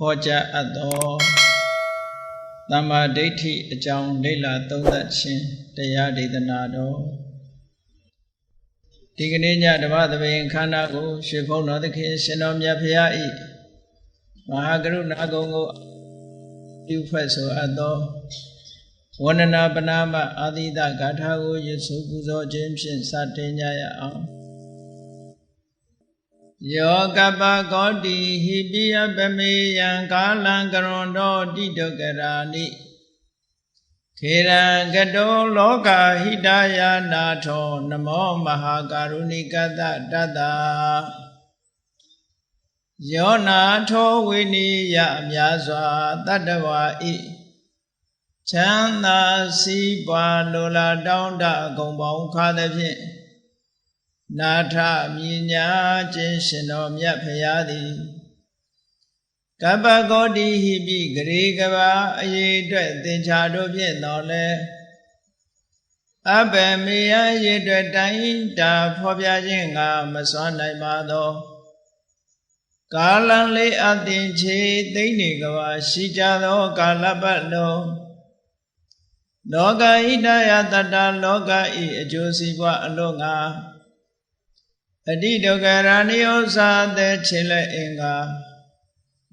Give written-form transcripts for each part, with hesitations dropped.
ဟောကြားအပ်သောသမ္မာဒိဋ္ဌိအကြောင်းလေ့လာသုံးသပ်ခြင်းတရားဒေသနာတော်ဒီကနေ့ညဓမ္မသဘင်ခန္ဓာကိုရွှေဘုန်းတော်သခင်ရှင်တော်မြတ်ဖရာဤမဟာကရုဏာကုံကိုပြုဖွဲ့ဆိုအပ်သောဝန္ဒနာပနာမအာသီတဂါထာကိုရွတ်ဆိုပူဇော်ခြင်းဖြင့်စတင်ကြရအောင်ယောကပကောတိဟိပိယပမေယံကာလံကရွန်တော်တိတုကရာနိခေရံကတောလောကဟိတယာနာထောနမောမဟာကာရုဏိကတတတ္တယောနာထောဝိနိယမြာစွာတတ္တဝါဤချမ်းသာစီးပွားလိုလားတောင်းတအကုန်ပေါင်းခါသဖြင့်နာထမြညာခြင်းရှင်တော်မြတ်ဖရာသည်ကပ္ပကောတိဟိပိဂရေကဘာအရေးအတွက်သင်္ချာတို့ဖြင့်တော်လဲအဘယ်မေယရေအတွက်တိုင်းတာဖော်ပြခြင်းကမစွမ်းနိုင်ပါသောကာလံလေးအသင်ချေသိမ့်နေကဘာရှိကြသောကာလပတ်လုံးလောကဣတယတတ္တလောကဤအကျိုးစီးပွားအလို့ငါအတိဒုက္ခရာနိယောစာတဲ့ချေလက်အင်္ဂါ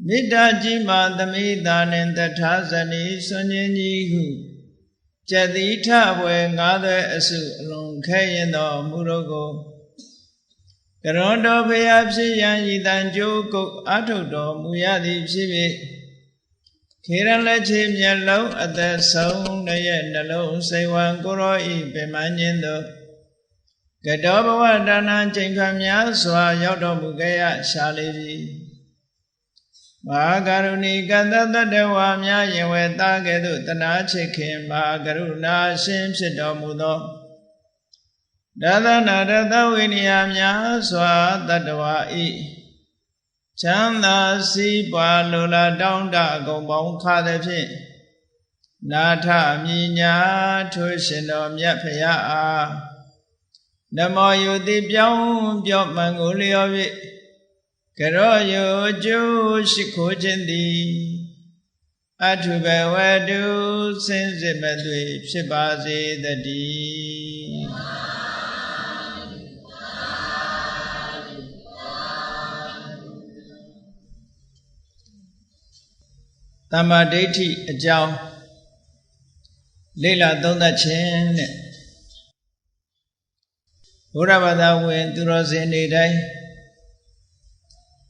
မေတ္တာကြီးမှသမိတာနှင့်တထာဇနီစွန်ခြင်းကြီးဟုကျတိထဘွယ်ငါးသွဲအစုအလွန်ခဲရင်တော်မူတော့ကိုကရွန်တော်ဖရာဖြစ်ရန်ဤတန်ကြိုးကုတ်အထုတ်တော်မူရသည်ဖြစ်၍ခေရလက်ချေမျက်လုံးအသက်ဆုံးရဲ့နှလုံးစိတ်ဝံကိုရောဤပင်မခြင်းတို့ကတောဘဝဒါနချိန်ခါများစွာရောက်တော်မူခဲ့ရရှာလေပြီမဟာကရုဏီကတတ္တဝါများယင်ဝဲသားကဲ့သို့တနာချစ်ခင်မဟာကရုဏာရှင်ဖြစ်တော်မူသောဒါသနာရတဝိနည်းများစွာတတ္တဝါဤချမ်းသာစီးပွားလိုလားတောင်းတအကုန်ပေါင်းခါသဖြင့်နာထမြညာထိုးရှင်တော်မြတ်ဖရာအားနမောယုတိပြောင်းပြော့မှန်ကိုလျော်၍ကရောယုကျိုးရှိခိုးခြင်းသည်အထုဘဝတုစင်စစ်မသွေဖြစ်ပါစေတည်းသမ္မာဒိဋ္ဌိအကြောင်းလေ့လာသုံးသပ်ခြင်းနဲ့ဘုရားဘာသာဝင်သူတော်စင်တွေတိုင်း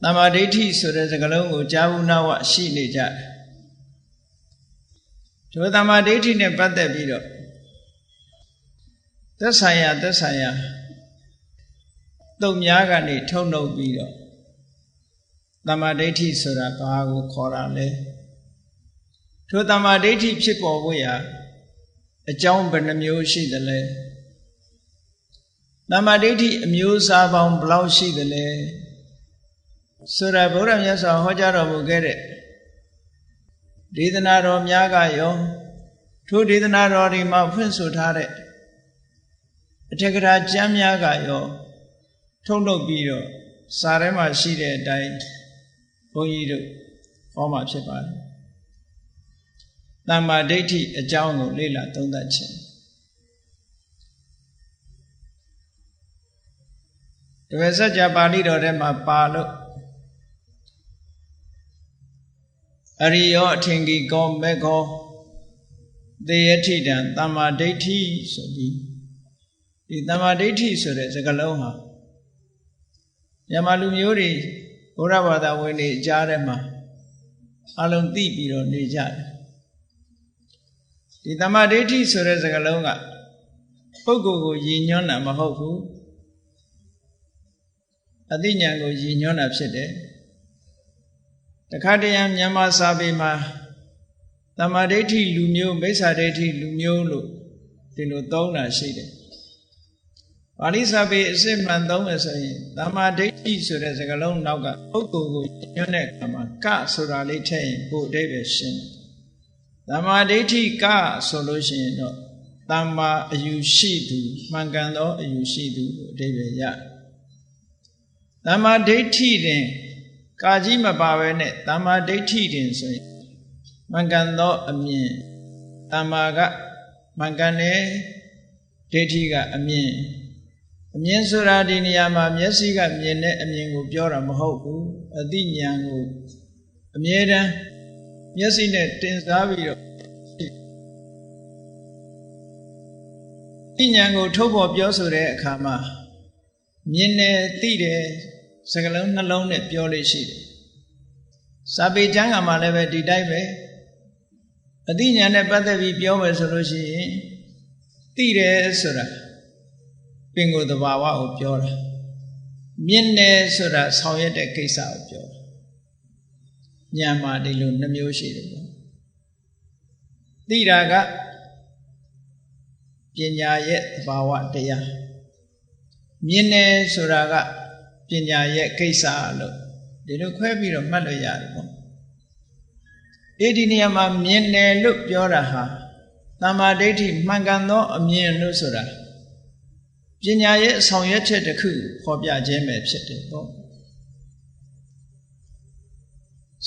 သမ္မာဒိဋ္ဌိဆိုတဲ့စကားလုံးကိုကြားဘူးနာဝရှိနေကြတယ်ဒီသမ္မာဒိဋ္ဌိနဲ့ပတ်သက်ပြီးတော့သက်ဆိုင်ရာတုံများကနေထုံနှုတ်ပြီးတော့သမ္မာဒိဋ္ဌိဆိုတာဘာကိုခေါ်တာလဲထိုသမ္မာဒိဋ္ဌိဖြစ်ပေါ်ဖို့ရာအကြောင်းဘယ်နှမျိုးရှိသလဲသမ္မာဒိဋ္ဌိအမျိုးအစားပေါင်းဘယ်လောက်ရှိသလဲဆိုတာဗုဒ္ဓမြတ်စွာဟောကြားတော်မူခဲ့တဲ့ဒေသနာတော်များကရောထိုဒေသနာတော်တွေမှာဖွင့်ဆိုထားတဲ့အထက်ကရာကျမ်းများကရောထုံထုတ်ပြီးတော့စာထဲမှာရှိတဲ့အတိုင်းဘုန်းကြီးတို့ဟောမှာဖြစ်ပါတယ်သမ္မာဒိဋ္ဌိအကြောင်းကိုလေ့လာသုံးသပ်ခြင်းတပည့်စကြာပါဠိတော်ထဲမှာပါလို့အရိယောအထင်ကြီးကောမေခောသေယထိတံသမ္မာဒိဋ္ဌိဆိုပြီးဒီသမ္မာဒိဋ္ဌိဆိုတဲ့စကားလုံးဟာမြန်မာလူမျိုးတွေဘုရားဘာသာဝင်တွေကြားထဲမှာအလုံးသိပြီးတော့နေကြတယ်ဒီသမ္မာဒိဋ္ဌိဆိုတဲ့စကားလုံးကပုဂ္ဂိုလ်ကိုရည်ညွှန်းတာမဟုတ်ဘူးအသိဉာဏ်ကိုရည်ညွှန်းတာဖြစ်တယ်တခါတရံမြန်မာစာပေမှာသမ္မာဒိဋ္ဌိလူမျိုးမိစ္ဆာဒိဋ္ဌိလူမျိုးလို့ဒီလိုသုံးတာရှိတယ်ပါဠိစာပေအစစ်မှန်သုံးမယ်ဆိုရင်သမ္မာဒိဋ္ဌိဆိုတဲ့စကားလုံးနောက်ကပုဂ္ဂိုလ်ကိုညွှန်းတဲ့အခါမှာကဆိုတာလေးထည့်ရင်ပို့အဓိပ္ပာယ်ရှင်းတယ်သမ္မာဒိဋ္ဌိကဆိုလို့ရှိရင်တော့သမ္မာအယူရှိသူမှန်ကန်သောအယူရှိသူလို့အဓိပ္ပာယ်ရသမ္မာဒိဋ္ဌိတွင် ကာကြီးမပါဘဲနဲ့တမ္မာဒိဋ္ဌိတင်ဆိုရင်မှန်ကန်သောအမြင်တမ္မာကမှန်ကန်တယ်ဒိဋ္ဌိကအမြင်ဆိုတာဒီနေရာမှာမျက်စိကမြင်တဲ့အမြင်ကိုပြောတာမဟုတ်ဘူးအသိဉာဏ်ကိုအမြဲတမ်းမျက်စိနဲ့တင်စားပြီးတော့အသိဉာဏ်ကိုထုတ်ဖော်ပြောဆိုတဲ့အခါမှာမြင်တယ်သိတယ်စကားလုံးနှလုံးနဲ့ပြောလို့ရှိတယ်စာပေကျမ်းဂန်မှာလည်းပဲဒီတိုင်းပဲအသိဉာဏ်နဲ့ပတ်သက်ပြီးပြောမယ်ဆိုလို့ရှိရင်သိတယ်ဆိုတာပင်ကိုယ်သဘာဝကိုပြောတာမြင်တယ်ဆိုတာဆောင်ရွက်တဲ့ကိစ္စကိုပြောတာဉာဏ်မှာဒီလိုနှမျိုးရှိတယ်ပေါ့သိတာကပညာရဲ့သဘာဝတရားမြင်တယ်ဆိုတာကပညာရဲ့ကိစ္စလို့ဒီလိုခွဲပြီးတော့မှတ်လို့ရတယ်ပေါ့ဒီနေရာမှာမြင်တယ်လို့ပြောတာဟာတမ္မာဒိဋ္ဌိမှန်ကန်သောအမြင်လို့ဆိုတာပညာရဲ့အဆောင်ရွက်ချက်တစ်ခုဖော်ပြခြင်းပဲဖြစ်တယ်ပေါ့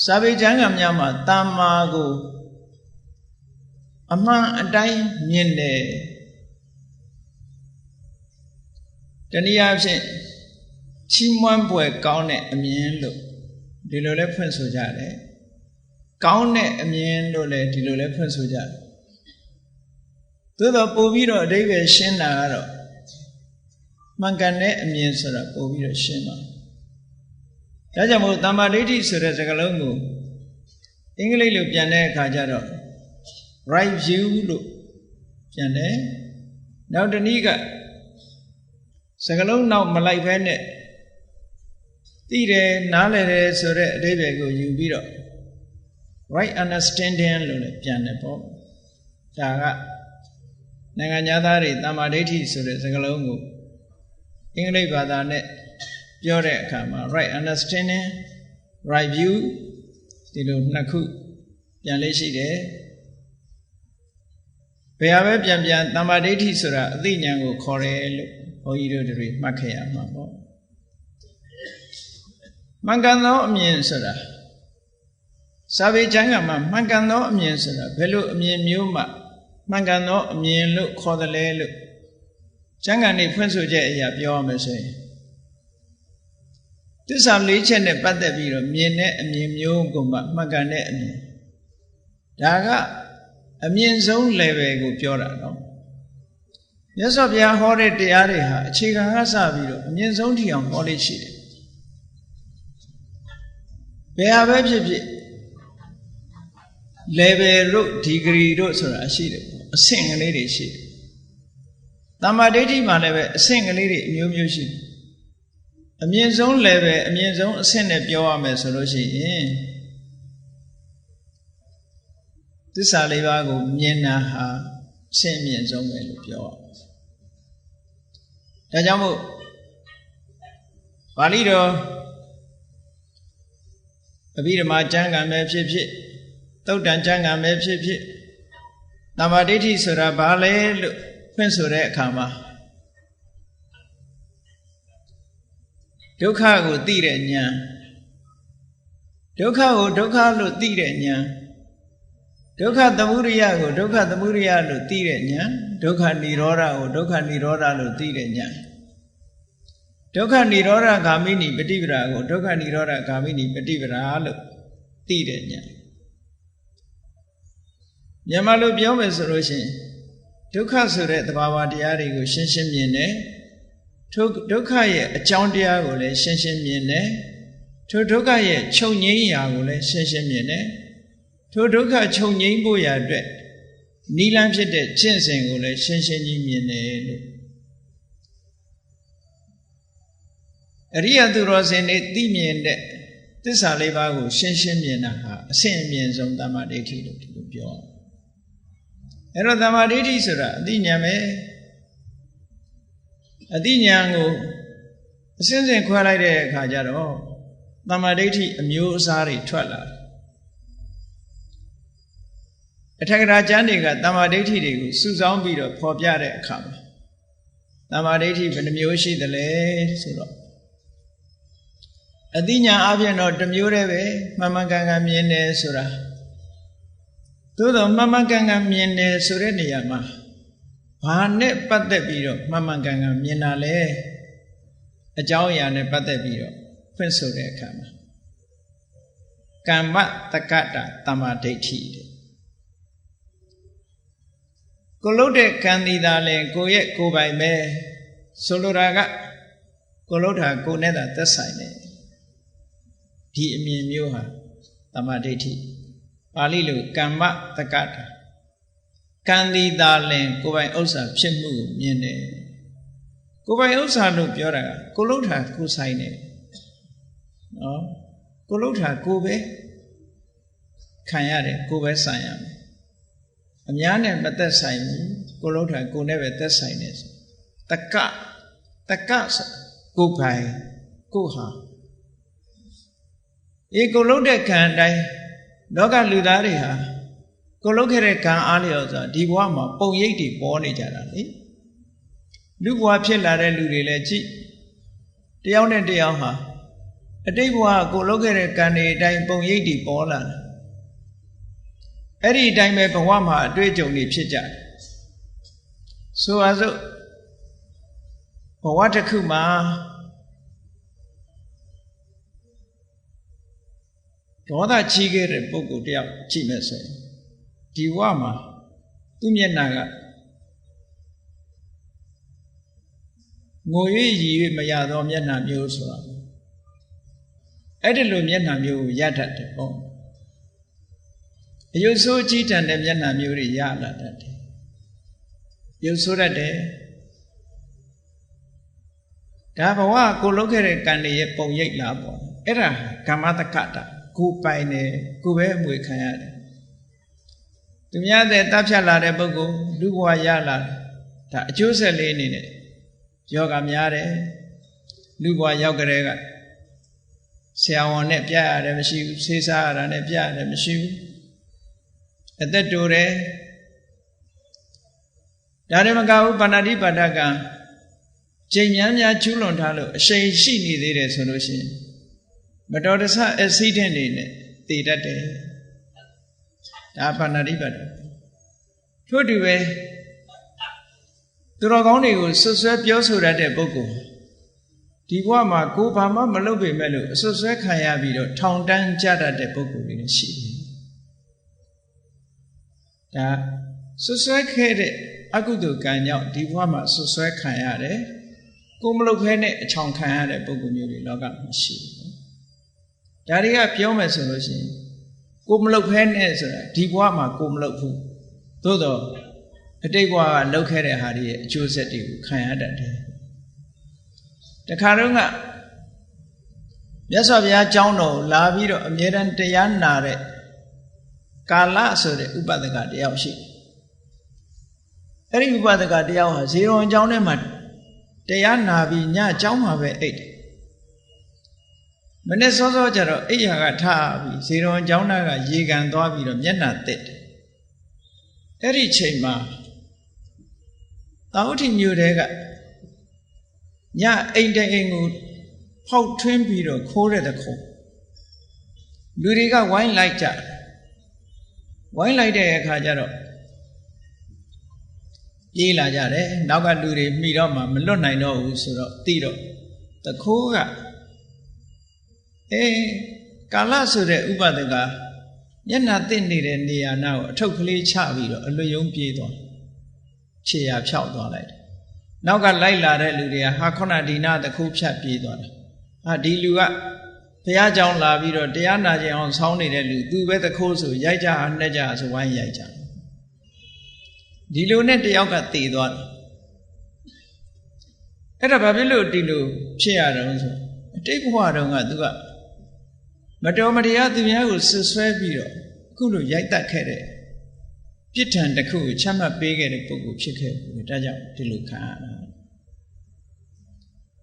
စာပေကျမ်းဂန်များမှာတမ္မာကိုအမှန်အတိုင်းမြင်တယ်တနည်းအားဖြင့်ချီးမွမ်းပွဲကောင်းတဲ့အမြင်လို့ဒီလိုလဲဖွင့်ဆိုကြတယ်ကောင်းတဲ့အမြင်လို့လည်းဒီလိုလဲဖွင့်ဆိုကြတယ်သို့တော့ပို့ပြီးတော့အဓိပ္ပာယ်ရှင်းတာကတော့မှန်ကန်တဲ့အမြင်ဆိုတာပို့ပြီးတော့ရှင်းပါဒါကြောင့်မို့တမ္မာဒိဋ္ဌိဆိုတဲ့စကားလုံးကိုအင်္ဂလိပ်လိုပြန်တဲ့အခါကျတော့ right view လို့ပြန်တယ်နောက်တစ်နည်းကစကားလုံးနောက်မလိုက်ဘဲနဲ့သိတယ်နားလည်တယ်ဆိုတဲ့အဓိပ္ပာယ်ကိုယူပြီးတော့ right understanding လို့လည်းပြန်တယ်ပေါ့ဒါကနိုင်ငံသားတွေတမ္မာဒိဋ္ဌိဆိုတဲ့စကားလုံးကိုအင်္ဂလိပ်ဘာသာနဲ့ပြောတဲ့အခါမှာ right understanding right view ဒီလိုနှစ်ခုပြန်လေးရှိတယ်ဘယ်ဟာပဲပြန်တမ္မာဒိဋ္ဌိဆိုတာအသိဉာဏ်ကိုခေါ်တယ်လို့ဘုန်းကြီးတို့တွေမှတ်ခဲ့ရမှာပေါ့မှန်ကန်သောအမြင်ဆိုတာစာပေကျမ်းဂန်မှာမှန်ကန်သောအမြင်ဆိုတာဘယ်လိုအမြင်မျိုးမှမှန်ကန်သောအမြင်လို့ခေါ်တယ်လဲလို့ကျမ်းဂန်တွေဖွင့်ဆိုချက်အရာပြောရမယ်ဆိုရင်သစ္စာ၄ချက်နဲ့ပတ်သက်ပြီးတော့မြင်တဲ့အမြင်မျိုးကိုမှမှန်ကန်တဲ့အမြင်ဒါကအမြင့်ဆုံး level ကိုပြောတာနော်မြတ်စွာဘုရားဟောတဲ့တရားတွေဟာအခြေခံကစပြီးတော့အမြင့်ဆုံးထီအောင်ဟောလို့ရှိတယ်ဘယ်ဟာပဲဖြစ်ဖြစ် level တို့ degree တို့ဆိုတာရှိတယ်ပေါ့အဆင့်ကလေးတွေရှိတယ်တမ္မာဒိဋ္ဌိမှာလည်းပဲအဆင့်ကလေးတွေအမျိုးမျိုးရှိတယ်အမြင့်ဆုံး level အမြင့်ဆုံးအဆင့်နဲ့ပြောရမယ်ဆိုလို့ရှိရင်သစ္စာလေးပါးကိုမြင်တာဟာအဆင့်အမြင့်ဆုံးပဲလို့ပြောရဒါကြောင့်မို့ပါဠိတော်အဘိဓမ္မာကျမ်းဂန်ပဲဖြစ်ဖြစ်သုတ်တန်ကျမ်းဂန်ပဲဖြစ်ဖြစ်တမ္မာဒိဋ္ဌိဆိုတာဘာလဲလို့ဖွင့်ဆိုတဲ့အခါမှာဒုက္ခကိုသိတဲ့ဉာဏ်ဒုက္ခကိုဒုက္ခလို့သိတဲ့ဉာဏ်ဒုက္ခသမုဒယကိုဒုက္ခသမုဒယလို့သိတဲ့ဉာဏ်ဒုက္ခនិရောဓကိုဒုက္ခនិရောဓလို့သိတဲ့ဉာဏ်ဒုက္ခនិရောဓဂါမိနိပฏิပဒါကိုဒုက္ခនិရောဓဂါမိနိပฏิပဒါလို့သိတဲ့ဉာဏ်မြန်မာလိုပြောမယ်ဆိုလို့ရှိရင်ဒုက္ခဆိုတဲ့သဘာဝတရားတွေကိုရှင်းရှင်းမြင်တယ်ထိုဒုက္ခရဲ့အကြောင်းတရားကိုလည်းရှင်းရှင်းမြင်တယ်ထိုဒုက္ခရဲ့ချုပ်ငြိမ်းရာကိုလည်းရှင်းရှင်းမြင်တယ်ထိုဒုက္ခချုပ်ငြိမ်းဖို့ရာအတွက်နိလန်းဖြစ်တဲ့ကျင့်စဉ်ကိုလည်းရှင်းရှင်းကြီးမြင်တယ်လို့အရိယသူတော်စင်တွေသိမြင်တဲ့သစ္စာလေးပါးကိုရှင်းရှင်းမြင်တာဟာအဆင့်အမြင့်ဆုံးတမ္မာဒိဋ္ဌိလို့ဒီလိုပြောအဲ့တော့တမ္မာဒိဋ္ဌိဆိုတာအသိဉာဏ်ပဲအသိဉာဏ်ကိုအစဉ်စဉ်ခွဲလိုက်တဲ့အခါကျတော့တမ္မာဒိဋ္ဌိအမျိုးအစားတွေထွက်လာတယ်အထက်ကရာကျမ်းတွေကတမ္မာဒိဋ္ဌိတွေကိုစုဆောင်းပြီးတော့ဖော်ပြတဲ့အခါမှာတမ္မာဒိဋ္ဌိဘယ်နှမျိုးရှိသလဲဆိုတော့ အသိဉာဏ်အပြင်တော့တစ်မျိုးတည်းပဲမှန်မှန်ကန်ကန်မြင်တယ်ဆိုတာသို့တော့မှန်မှန်ကန်ကန်မြင်တယ်ဆိုတဲ့နေရာမှာဘာနဲ့ပတ်သက်ပြီးတော့မှန်မှန်ကန်ကန်မြင်တာလဲအကြောင်းအရာနဲ့ပတ်သက်ပြီးတော့ဖွင့်ဆိုတဲ့အခါမှာကမ္မတက္ကတာတမ္မာဒိဋ္ဌိတဲ့ကိုလုပ်တဲ့ကံဒီသာလင်ကိုရဲ့ကိုယ်ပိုင်ပဲဆိုလိုတာကကိုလုပ်တာကိုနဲ့သာသက်ဆိုင်တယ်ဒီအမြင်မျိုးဟာတမ္မာဒိဋ္ဌိပါဠိလိုကမ္မတက္ကတာကံဒီသာလင်ကိုယ်ပိုင်ဥစ္စာဖြစ်မှုကိုမြင်တယ်ကိုယ်ပိုင်ဥစ္စာလို့ပြောတာကကိုလုပ်တာကိုဆိုင်တယ်နော်ကိုလုပ်တာကိုပဲခံရတယ်ကိုပဲဆိုင်ရမယ်အများနဲ့မသက်ဆိုင်ဘူးကိုလုပ်တာကိုနဲ့ပဲသက်ဆိုင်တယ်ဆိုတက္ကဆိုကိုပိုင်ကိုဟာကိုလုပ်တဲ့ကံအတိုင်းလောကလူသားတွေဟာကိုလုပ်ခဲ့တဲ့ကံအားလျော်ဆိုတာဒီဘဝမှာပုံရိပ်တွေပေါ်နေကြတာလေလူဘဝဖြစ်လာတဲ့လူတွေလည်းကြည့်တယောက်နဲ့တယောက်ဟာအတိတ်ဘဝကိုလုပ်ခဲ့တဲ့ကံတွေအတိုင်းပုံရိပ်တွေပေါ်လာတယ်အဲ့ဒီအတိုင်းပဲဘဝမှာအတွေ့အကြုံတွေဖြစ်ကြတယ်ဆိုပါစို့ဘဝတစ်ခုမှာဒေါသကြီးခဲ့တဲ့ပုဂ္ဂိုလ်တယောက်ကြည့်မယ်ဆိုရင်ဒီဘဝမှာသူ့မျက်နှာကငို၍ရည်၍မရသောမျက်နှာမျိုးဆိုတာအဲ့ဒီလိုမျက်နှာမျိုးကိုရတတ်တယ်ပေါ့အယုဆိုးကြီးတန်တဲ့မျက်နှာမျိုးတွေရလာတတ်တယ်ရုပ်ဆိုးတတ်တယ်ဒါဘဝကိုလုပ်ခဲ့တဲ့ကံတွေရဲ့ပုံရိပ်လာပေါ့အဲ့ဒါကမ္မတက္ကတာကိုပိုင်တယ်ကိုပဲအမွေခံရတယ်သူများတဲ့တပ်ဖြတ်လာတဲ့ပုဂ္ဂိုလ်လူဘဝရလာဒါအကျိုးဆက်လေးအနေနဲ့ယောဂများတယ်လူဘဝရောက်ကြတဲ့ကဆရာဝန်နဲ့ပြရတယ်မရှိဘူးဆေးစားရတာနဲ့ပြရတယ်မရှိဘူးအသက်တိုတယ်ဒါတွေမကဘူးပါဏာတိပါဒကံချိန်များများကျူးလွန်ထားလို့အရှိန်ရှိနေသေးတယ်ဆိုလို့ရှိရင်မတော်တဆအက်ဆီဒင့်တွေနဲ့တည်တတ်တယ်ဒါပါဏာတိပါဒထို့တူပဲသူတော်ကောင်းတွေကိုဆွဆွဲပြောဆိုတတ်တဲ့ပုဂ္ဂိုလ်ဒီဘဝမှာကိုယ်ဘာမှမလုပ်ပေမဲ့လို့အဆွဆွဲခံရပြီးတော့ထောင်တန်းကြတတ်တဲ့ပုဂ္ဂိုလ်တွေလည်းရှိတယ်ဒါဆွဆွဲခဲ့တဲ့အကုသိုလ်ကံကြောင့်ဒီဘဝမှာဆွဆွဲခံရတယ်ကိုမလုပ်ခဲနဲ့အချောင်ခံရတဲ့ပုဂ္ဂိုလ်မျိုးတွေလောကမှာရှိတယ်ဒါတွေကပြောမယ်ဆိုလို့ရှိရင်ကိုမလုပ်ခဲနဲ့ဆိုတာဒီဘဝမှာကိုမလုပ်ဘူးသို့တော့အတိတ်ဘဝကလုပ်ခဲ့တဲ့ဟာတွေရဲ့အကျိုးဆက်တွေကိုခံရတတ်တယ်တခါတော့ကမြတ်စွာဘုရားကျောင်းတော်လာပြီးတော့အမြဲတမ်းတရားနာတဲ့ကာလဆိုတဲ့ဥပဒကတယောက်ရှိအဲ့ဒီဥပဒကတယောက်ဟာဇေရုံကျောင်းထဲမှာတရားနာပြီးညကျောင်းမှာပဲအိတ်တယ်မနေ့စောစောကျတော့အိယာကထားပြီးဇေရုံကျောင်းသားကရေကန်သွားပြီးတော့မျက်နှာတက်တယ်အဲ့ဒီချိန်မှာသာဝတိမြို့တဲကညအိမ်အိမ်ကိုဖောက်ထွင်းပြီးတော့ခိုးတဲ့တခုလူတွေကဝိုင်းလိုက်ကြဝိုင်းလိုက်တဲ့အခါကျတော့ပြေးလာကြတယ်နောက်ကလူတွေမိတော့မှမလွတ်နိုင်တော့ဘူးဆိုတော့တီးတော့တခိုးကကာလဆိုတဲ့ဥပဒကမျက်နှာတင့်နေတဲ့နေရာနာကိုအထုပ်ကလေးချပြီးတော့အလွတ်ယုံပြေးသွားခြေရာဖြောက်သွားလိုက်တယ်နောက်ကလိုက်လာတဲ့လူတွေကဟာခုနဒီနာတခိုးဖြတ်ပြေးသွားတယ်ဟာဒီလူကဘုရားကျောင်းလာပြီးတော့တရားနာကျင်အောင်ဆောင်းနေတဲ့လူသူပဲတခိုးဆိုရိုက်ကြဟာနှက်ကြဆိုဝိုင်းရိုက်ကြဒီလိုနဲ့တယောက်ကတည်သွားတယ်အဲ့ဒါဘာဖြစ်လို့ဒီလိုဖြစ်ရတော့ဆိုအတိတ်ဘဝတုန်းကသူကမတော်မတရားသူများကိုဆွဆွဲပြီးတော့အခုလိုရိုက်တတ်ခဲ့တဲ့ပြစ်ဒဏ်တစ်ခုကိုချမှတ်ပေးခဲ့တဲ့ပုဂ္ဂိုလ်ဖြစ်ခဲ့ဘူးဒါကြောင့်ဒီလိုခံရတာ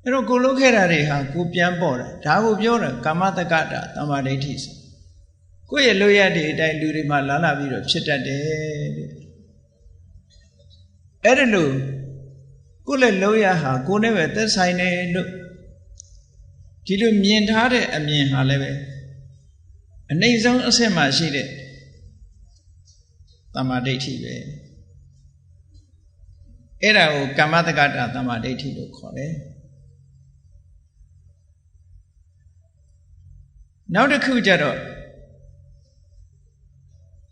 အဲ့တော့ကိုလုပ်ခဲ့တာတွေဟာကိုပြန်ပေါ်တာဒါကိုပြောတာကာမတက္ကတာတမ္မာဒိဋ္ဌိဆိုကိုယ့်ရဲ့လုပ်ရတဲ့အတိုင်းလူတွေမှာလာပြီးတော့ဖြစ်တတ်တယ်တဲ့အဲ့ဒါလို့ကိုယ့်ရဲ့လုပ်ရဟာကိုယ်နဲ့ပဲသက်ဆိုင်တယ်လို့ ဒီလိုမြင်ထားတဲ့အမြင်ဟာလည်းပဲအနှိမ့်ဆုံးအဆင့်မှာရှိတဲ့သမ္မာဒိဋ္ဌိပဲအဲ့ဒါကိုကမ္မတက္ကတာသမ္မာဒိဋ္ဌိလို့ခေါ်တယ်နောက်တစ်ခုကျတော့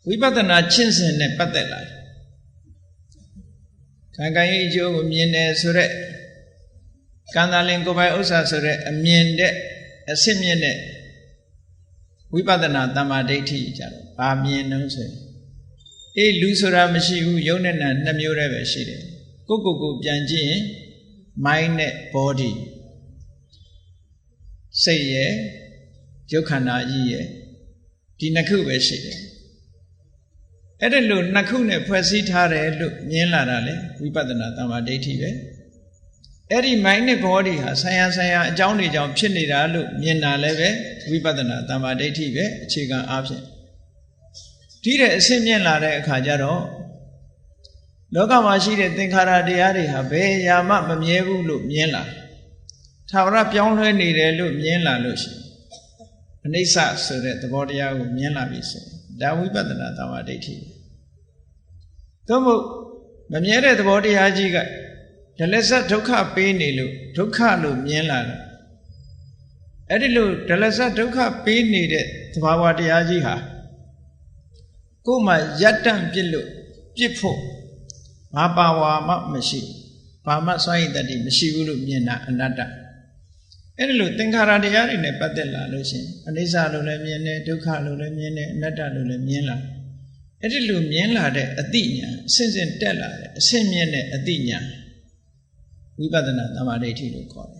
ဝိပဿနာကျင့်စဉ်နဲ့ပတ်သက်လာတယ်ခံကံရဲ့အကျိုးကိုမြင်တယ်ဆိုတဲ့ကံတာလင်ကိုယ်ပိုင်ဥစ္စာဆိုတဲ့အမြင်တဲ့အစစ်မြင့်တဲ့ဝိပဿနာသမ္မာဒိဋ္ဌိကြတော့ဘာမြင်လို့ဆိုရင်လူဆိုတာမရှိဘူးယုံနဲ့နာနှစ်မျိုးတည်းပဲရှိတယ်ကိုပြန်ကြည့်ရင် mind နဲ့ body စိတ်ရဲ့ရုပ်ခန္ဓာကြီးရဲ့ဒီနှစ်ခုပဲရှိတယ်အဲ့ဒါလို့နှစ်ခုနဲ့ဖွဲ့စည်းထားတယ်လို့မြင်လာတာလေဝိပဿနာသမ္မာဒိဋ္ဌိပဲအဲ့ဒီ mind နဲ့ body ဟာဆံရအကြောင်းတွေကြောင့်ဖြစ်နေတာလို့မြင်တာလည်းပဲဝိပဿနာသမ္မာဒိဋ္ဌိပဲအခြေခံအားဖြင့်ဒီတဲ့အဆင့်မြင့်လာတဲ့အခါကျတော့လောကမှာရှိတဲ့သင်္ခါရတရားတွေဟာဘယ်ရာမှမမြဲဘူးလို့မြင်လာထာဝရပြောင်းလဲနေတယ်လို့မြင်လာလို့ရှိရင်အနိစ္စဆိုတဲ့သဘောတရားကိုမြင်လာပြီဆိုဒါဝိပဿနာသမ္မာဒိဋ္ဌိသို့မဟုတ်မမြဲတဲ့သဘောတရားကြီးကဒလစဒုက္ခပေးနေလို့ဒုက္ခလို့မြင်လာတယ်အဲ့ဒီလိုဒလစဒုက္ခပေးနေတဲ့သဘာဝတရားကြီးဟာကိုယ်မှယတ္တန့်ပြစ်လို့ပြစ်ဖို့ဘာပါဝါမှမရှိဘာမှစွန့်ရည်တတ်တယ်မရှိဘူးလို့မြင်တာအနတ္တအဲ့ဒီလိုသင်္ခါရတရားတွေနဲ့ပတ်သက်လာလို့ရှိရင်အနိစ္စလို့လည်းမြင်တယ်ဒုက္ခလို့လည်းမြင်တယ်အနတ္တလို့လည်းမြင်လာအဲ့ဒီလိုမြင်လာတဲ့အသိဉာဏ်အစဉ်စဉ်တက်လာတဲ့အစဉ်မြင့်တဲ့အသိဉာဏ်ဝိပဿနာသမ္မာဒိဋ္ဌိလို့ခေါ်တ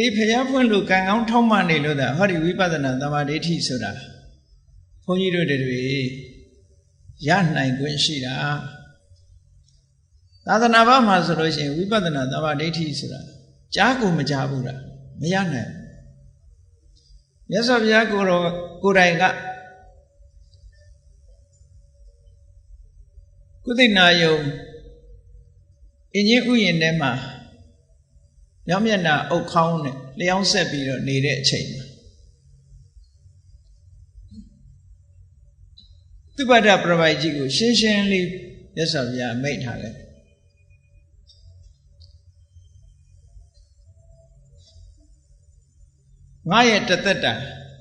ယ်ဖျားဖွင့်လို့ကံကောင်းထောက်မှနေလို့ဒါဟောဒီဝိပဿနာသမ္မာဒိဋ္ဌိဆိုတာဘုန်းကြီးတို့တွေရနိုင်ခွင့်ရှိတာသာသနာ့ဘာမှာဆိုလို့ရှိရင်ဝိပဿနာသမ္မာဒိဋ္ဌိဆိုတာကြားကိုမကြားဘူးလားမရနိုင်မြတ်စွာဘုရားကိုယ်တိုင်ကကုသိနာယုံအင်းကြီးဥယျာဉ်ထဲမှာမြောက်မျက်နှာအုပ်ခေါင်းနဲ့လျှောင်းဆက်ပြီးတော့နေတဲ့အချိန်မှာသုဘဒ္ဓပရပိုက်ကြီးကိုရှင်းရှင်းလေးမြတ်စွာဘုရားမိန့်ထားတယ်ငါရဲ့တသက်တာ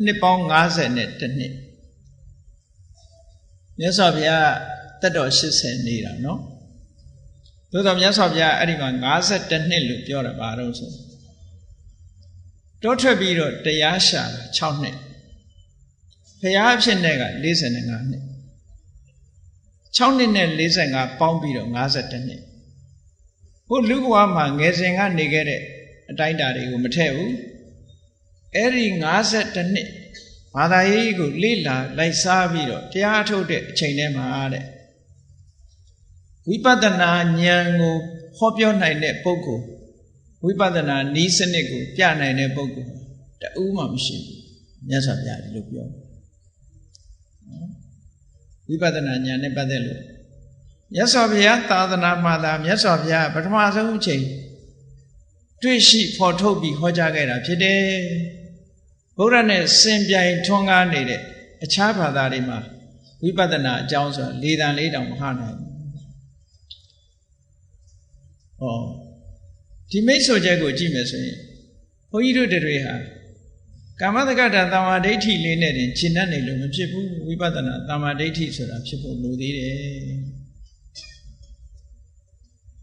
နှစ်ပေါင်း50နဲ့တစ်နှစ်မြတ်စွာဘုရားတက်တော်80နေတာနော်သို့တော်မြတ်စွာဘုရားအဲ့ဒီမှာ52နှစ်လို့ပြောတာပါတော့ဆိုတောထွက်ပြီးတော့တရားရှာ6နှစ်ဘုရားအဖြစ်နဲ့က45နှစ်6နှစ်နဲ့45ပေါင်းပြီးတော့52နှစ်ဟိုလူဘဝမှာငယ်စဉ်ကနေခဲ့တဲ့အတိုင်းအတာတွေကိုမထည့်ဘူးအဲ့ဒီ52နှစ်ဘာသာရေးကိုလေ့လာလိုက်စားပြီးတော့တရားထုတ်တဲ့အချိန်ထဲမှာတဲ့ဝိပဿနာဉာဏ်ကိုဟောပြောနိုင်တဲ့ပုဂ္ဂိုလ်ဝိပဿနာနည်းစနစ်ကိုပြနိုင်တဲ့ပုဂ္ဂိုလ်တဦးမှမရှိဘူးမြတ်စွာဘုရားဒီလိုပြောဝိပဿနာဉာဏ်နဲ့ပတ်သက်လို့မြတ်စွာဘုရားသာသနာမှာသာမြတ်စွာဘုရားပထမဆုံးအချိန်တွေ့ရှိဖော်ထုတ်ပြီးဟောကြားခဲ့တာဖြစ်တယ်ဘုရားနဲ့စင်ပြိုင်ထွန်းကားနေတဲ့အခြားဘာသာတွေမှာဝိပဿနာအကြောင်းဆိုတာ၄တန်၄တောင်မဟာနိုင်ဘူးဒီမိတ်ဆွေချက်ကိုကြည့်မယ်ဆိုရင်ဘုန်းကြီးတို့တွေဟာကာမတက္ကတာသမ္မာဒိဋ္ဌိလေးနဲ့တင်ရှင်းတတ်နေလို့မဖြစ်ဘူးဝိပဿနာသမ္မာဒိဋ္ဌိဆိုတာဖြစ်ဖို့လိုသေးတယ်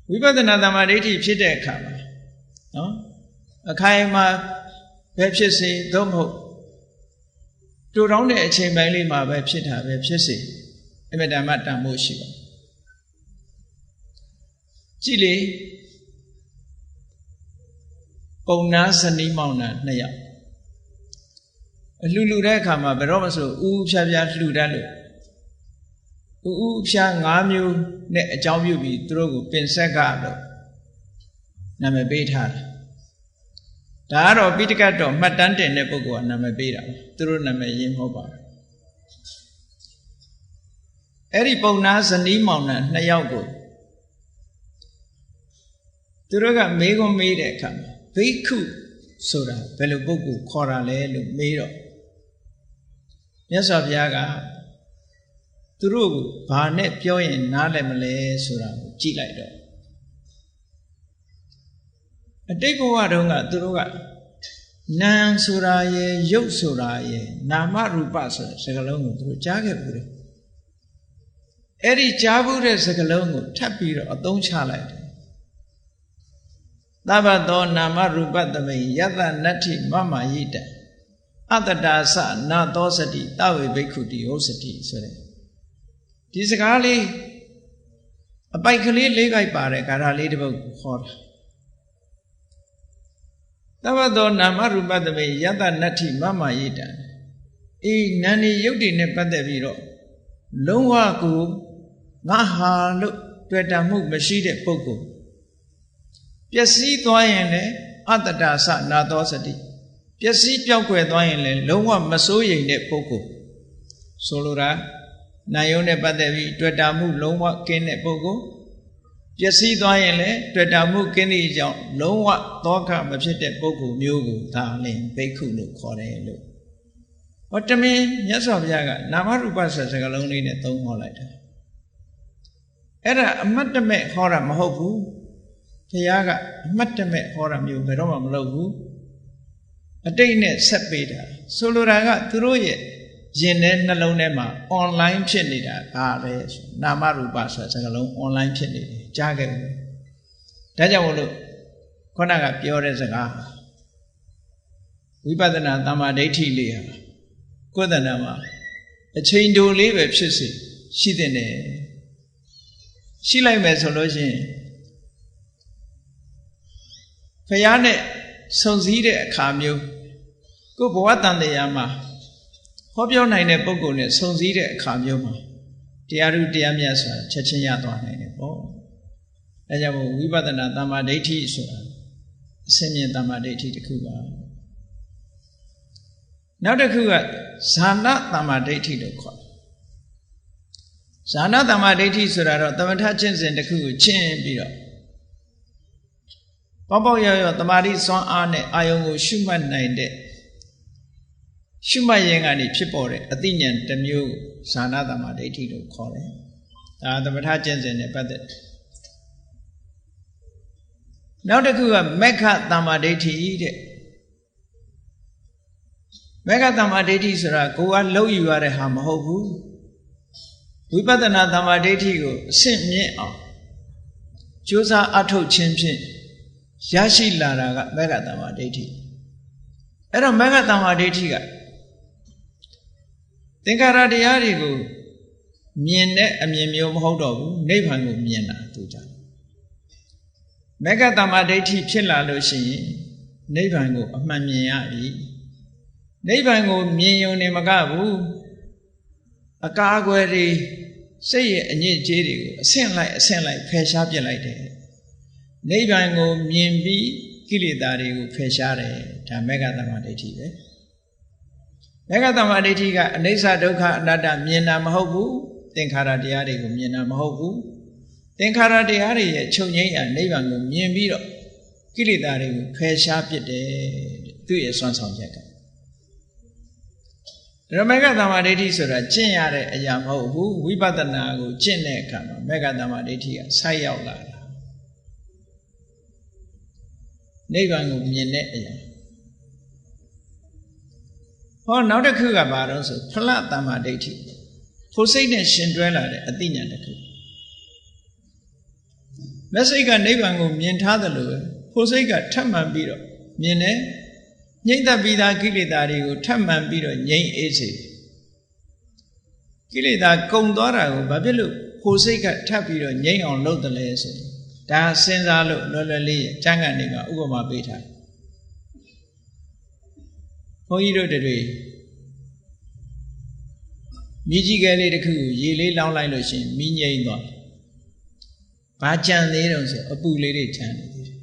ဝိပဿနာသမ္မာဒိဋ္ဌိဖြစ်တဲ့အခါမှာနော်အခိုင်အမာပဲဖြစ်စေသို့မဟုတ်တူတောင်းတဲ့အချိန်ပိုင်းလေးမှာပဲဖြစ်တာပဲဖြစ်စေအမြဲတမ်းတန်ဖို့ရှိပါကြည့်လေပုံနာဇနီးမောင်နှံ2ယောက်အလှလူတဲ့အခါမှာဘယ်တော့မှဆိုဥဖြားဖြားလှူတတ်လို့ဥဖြား5မျိုးနဲ့အကြောင်းပြုပြီးသူတို့ကိုပင်ဆက်ကတော့နာမည်ပေးထားတယ်ဒါကတော့ပိဋကတ်တော်မှတ်တမ်းတင်တဲ့ပုဂ္ဂိုလ်ကနာမည်ပေးတာသူတို့နာမည်ရင်းမဟုတ်ပါဘူးအဲ့ဒီပုံနာဇနီးမောင်နှံ2ယောက်ကိုသူတို့ကမေးခွန်းမေးတဲ့အခါမှာ ဘိက္ခုဆိုတာဘယ်လိုပုဂ္ဂိုလ်ခေါ်တာလဲလို့မေးတော့မြတ်စွာဘုရားကသူတို့ကိုဘာနဲ့ပြောရင်နားလည်မလဲဆိုတာကိုကြည့်လိုက်တော့အတိတ်ဘဝတုန်းကသူတို့ကနာမ်ဆိုတာရယ်ရုပ်ဆိုတာရယ်နာမရူပဆိုတဲ့စကားလုံးကိုသူတို့ကြားခဲ့ဘူးတယ်အဲ့ဒီကြားဘူးတဲ့စကားလုံးကိုထပ်ပြီးတော့အသုံးချလိုက်တယ်သဗ္ဗသောနာမရူပသမိယတနတ္ထိမမယိတအတ္တတာသနာသောစတိတဝေဘိက္ခုတိဟောစတိဆိုတဲ့ဒီစကားလေးအပိုက်ကလေး၄ခိုက်ပါတယ်ဂါထာလေးတစ်ပုဒ်ခေါ်တာသဗ္ဗသောနာမရူပသမိယတနတ္ထိမမယိတအေးနာနေယုတ်တိနဲ့ပတ်သက်ပြီးတော့လုံးဝကိုငါဟာလို့တွေ့တာမှုမရှိတဲ့ပုဂ္ဂိုလ်ပျက်စီးသွားရင်လည်းအတ္တတာသနာသောစတိပျက်စီးပြောက်ကွယ်သွားရင်လည်းလုံးဝမစိုးရိမ်တဲ့ပုဂ္ဂိုလ်ဆိုလိုတာနာယုံနဲ့ပတ်သက်ပြီးတွေ့တာမှုလုံးဝကင်းတဲ့ပုဂ္ဂိုလ်ပျက်စီးသွားရင်လည်းတွေ့တာမှုကင်းတဲ့အကြောင်းလုံးဝသောကမဖြစ်တဲ့ပုဂ္ဂိုလ်မျိုးကိုဒါလည်းဘိက္ခုလို့ခေါ်တယ်လို့ဟောတမင်မြတ်စွာဘုရားကနာမရူပဆိုတဲ့စကားလုံးလေးနဲ့သုံးဟောလိုက်တာအဲ့ဒါအမတ်တမဲ့ဟောတာမဟုတ်ဘူးဘုရားကအမတ်တမဲ့ဟောတာမျိုးဘယ်တော့မှမလုပ်ဘူးအတိတ်နဲ့ဆက်ပေးတာဆိုလိုတာကသူတို့ရဲ့ရင်ထဲနှလုံးထဲမှာ online ဖြစ်နေတာဒါပဲဆိုနာမရူပဆိုတဲ့စကားလုံး online ဖြစ်နေတယ်ကြားခဲ့ဘူးဒါကြောင့်မို့လို့ခုနကပြောတဲ့စကားဝိပဿနာသမ္မာဒိဋ္ဌိလေးဟာကိုယ်တဏ္ဍာမှာအချိန်တိုလေးပဲဖြစ်စေရှိတဲ့တယ်ရှိလိုက်မယ်ဆိုလို့ရှိရင်ဖယားနဲ့စုံစည်းတဲ့အခါမျိုးကိုယ်ဘဝတန်တရားမှာဟောပြောနိုင်တဲ့ပုဂ္ဂိုလ်နဲ့စုံစည်းတဲ့အခါမျိုးမှာတရားဥတရားမြတ်ဆိုတာချက်ချင်းရသွားနိုင်တယ်ပေါ့အဲကြောင့်ဝိပဿနာသမ္မာဒိဋ္ဌိဆိုတာအစင်းမြင့်သမ္မာဒိဋ္ဌိတစ်ခုပါနောက်တစ်ခုကဇာနသမ္မာဒိဋ္ဌိလို့ခေါ်တယ်ဇာနသမ္မာဒိဋ္ဌိဆိုတာတော့သမထကျင့်စဉ်တစ်ခုကိုကျင့်ပြီးတော့ပေါပေါရောက်ရောက်တမာတိစွမ်းအားနဲ့အာယုံကိုရှုမှတ်နိုင်တဲ့ရှုမှတ်ရင်ကနေဖြစ်ပေါ်တဲ့အသိဉာဏ်တစ်မျိုးကိုဇာနသမ္မာဒိဋ္ဌိလို့ခေါ်တယ်ဒါသမထကျင့်စဉ်နဲ့ပတ်သက်နောက်တစ်ခုကမေခသမ္မာဒိဋ္ဌိတဲ့မေခသမ္မာဒိဋ္ဌိဆိုတာကိုယ်ကလှုပ်ယူရတဲ့ဟာမဟုတ်ဘူးဝိပဿနာသမ္မာဒိဋ္ဌိကိုအဆင့်မြင့်အောင်ကြိုးစားအထောက်ခြင်းဖြင့်ရရှိလာတာကမေခသမ္မာဒိဋ္ဌိအဲ့တော့မေခသမ္မာဒိဋ္ဌိကသင်္ခါရတရားတွေကိုမြင်တဲ့အမြင်မျိုးမဟုတ်တော့ဘူးနိဗ္ဗာန်ကိုမြင်တာသူကြောင့်မေခသမ္မာဒိဋ္ဌိဖြစ်လာလို့ရှိရင်နိဗ္ဗာန်ကိုအမှန်မြင်ရပြီနိဗ္ဗာန်ကိုမြင်ယုံနေမကဘူးအကာအကွယ်တွေစိတ်ရဲ့အညစ်အကြေးတွေကိုအဆင့်လိုက်ဖယ်ရှားပြစ်လိုက်တယ်နိဗ္ဗာန်ကိုမြင်ပြီးကိလေသာတွေကိုဖယ်ရှားတယ်ဒါမေခသမ္မာဒိဋ္ဌိပဲမေခသမ္မာဒိဋ္ဌိကအနိစ္စဒုက္ခအနတ္တမြင်တာမဟုတ်ဘူးသင်္ခါရတရားတွေကိုမြင်တာမဟုတ်ဘူးသင်္ခါရတရားတွေရဲ့ချုပ်ငြိမ်းရာနိဗ္ဗာန်ကိုမြင်ပြီးတော့ကိလေသာတွေကိုဖယ်ရှားပြစ်တယ်သူ့ရဲ့စွမ်းဆောင်ချက်ကဓမ္မကသမ္မာဒိဋ္ဌိဆိုတာကျင့်ရတဲ့အရာမဟုတ်ဘူးဝိပဿနာကိုကျင့်တဲ့အခါမှာမေဃသမ္မာဒိဋ္ဌိကဆိုက်ရောက်လာတာနိဗ္ဗာန်ကိုမြင်တဲ့အရာဟောနောက်တစ်ခုကဘာလို့ဆိုဖလသမ္မာဒိဋ္ဌိဖို့စိတ်နဲ့ရှင်တွဲလာတဲ့အသိဉာဏ်တစ်ခုမစိတ်ကနိဗ္ဗာန်ကိုမြင်ထားတယ်လို့ဖို့စိတ်ကထပ်မှန်ပြီးတော့မြင်တယ်ငြိမ့်သက်ပြီးသားကိလေသာတွေကိုထပ်မှန်ပြီးတော့ငြိမ့်အေးစေကိလေသာကုန်သွားတာကိုဘာဖြစ်လို့ဖို့စိတ်ကထပ်ပြီးတော့ငြိမ့်အောင်လုပ်တယ်လဲဆိုဒါစဉ်းစားလို့လွယ်လွယ်လေးကျမ်းဂန်တွေကဥပမာပေးထားဘုန်းကြီးတို့တွေမြည်ကြီးကလေးတစ်ခုကိုရေလေးလောင်းလိုက်လို့ရှိရင်မြည်ငြိမ့်သွားဘာကြံသေးတုံးဆိုအပူလေးတွေခြံနေသေးတယ်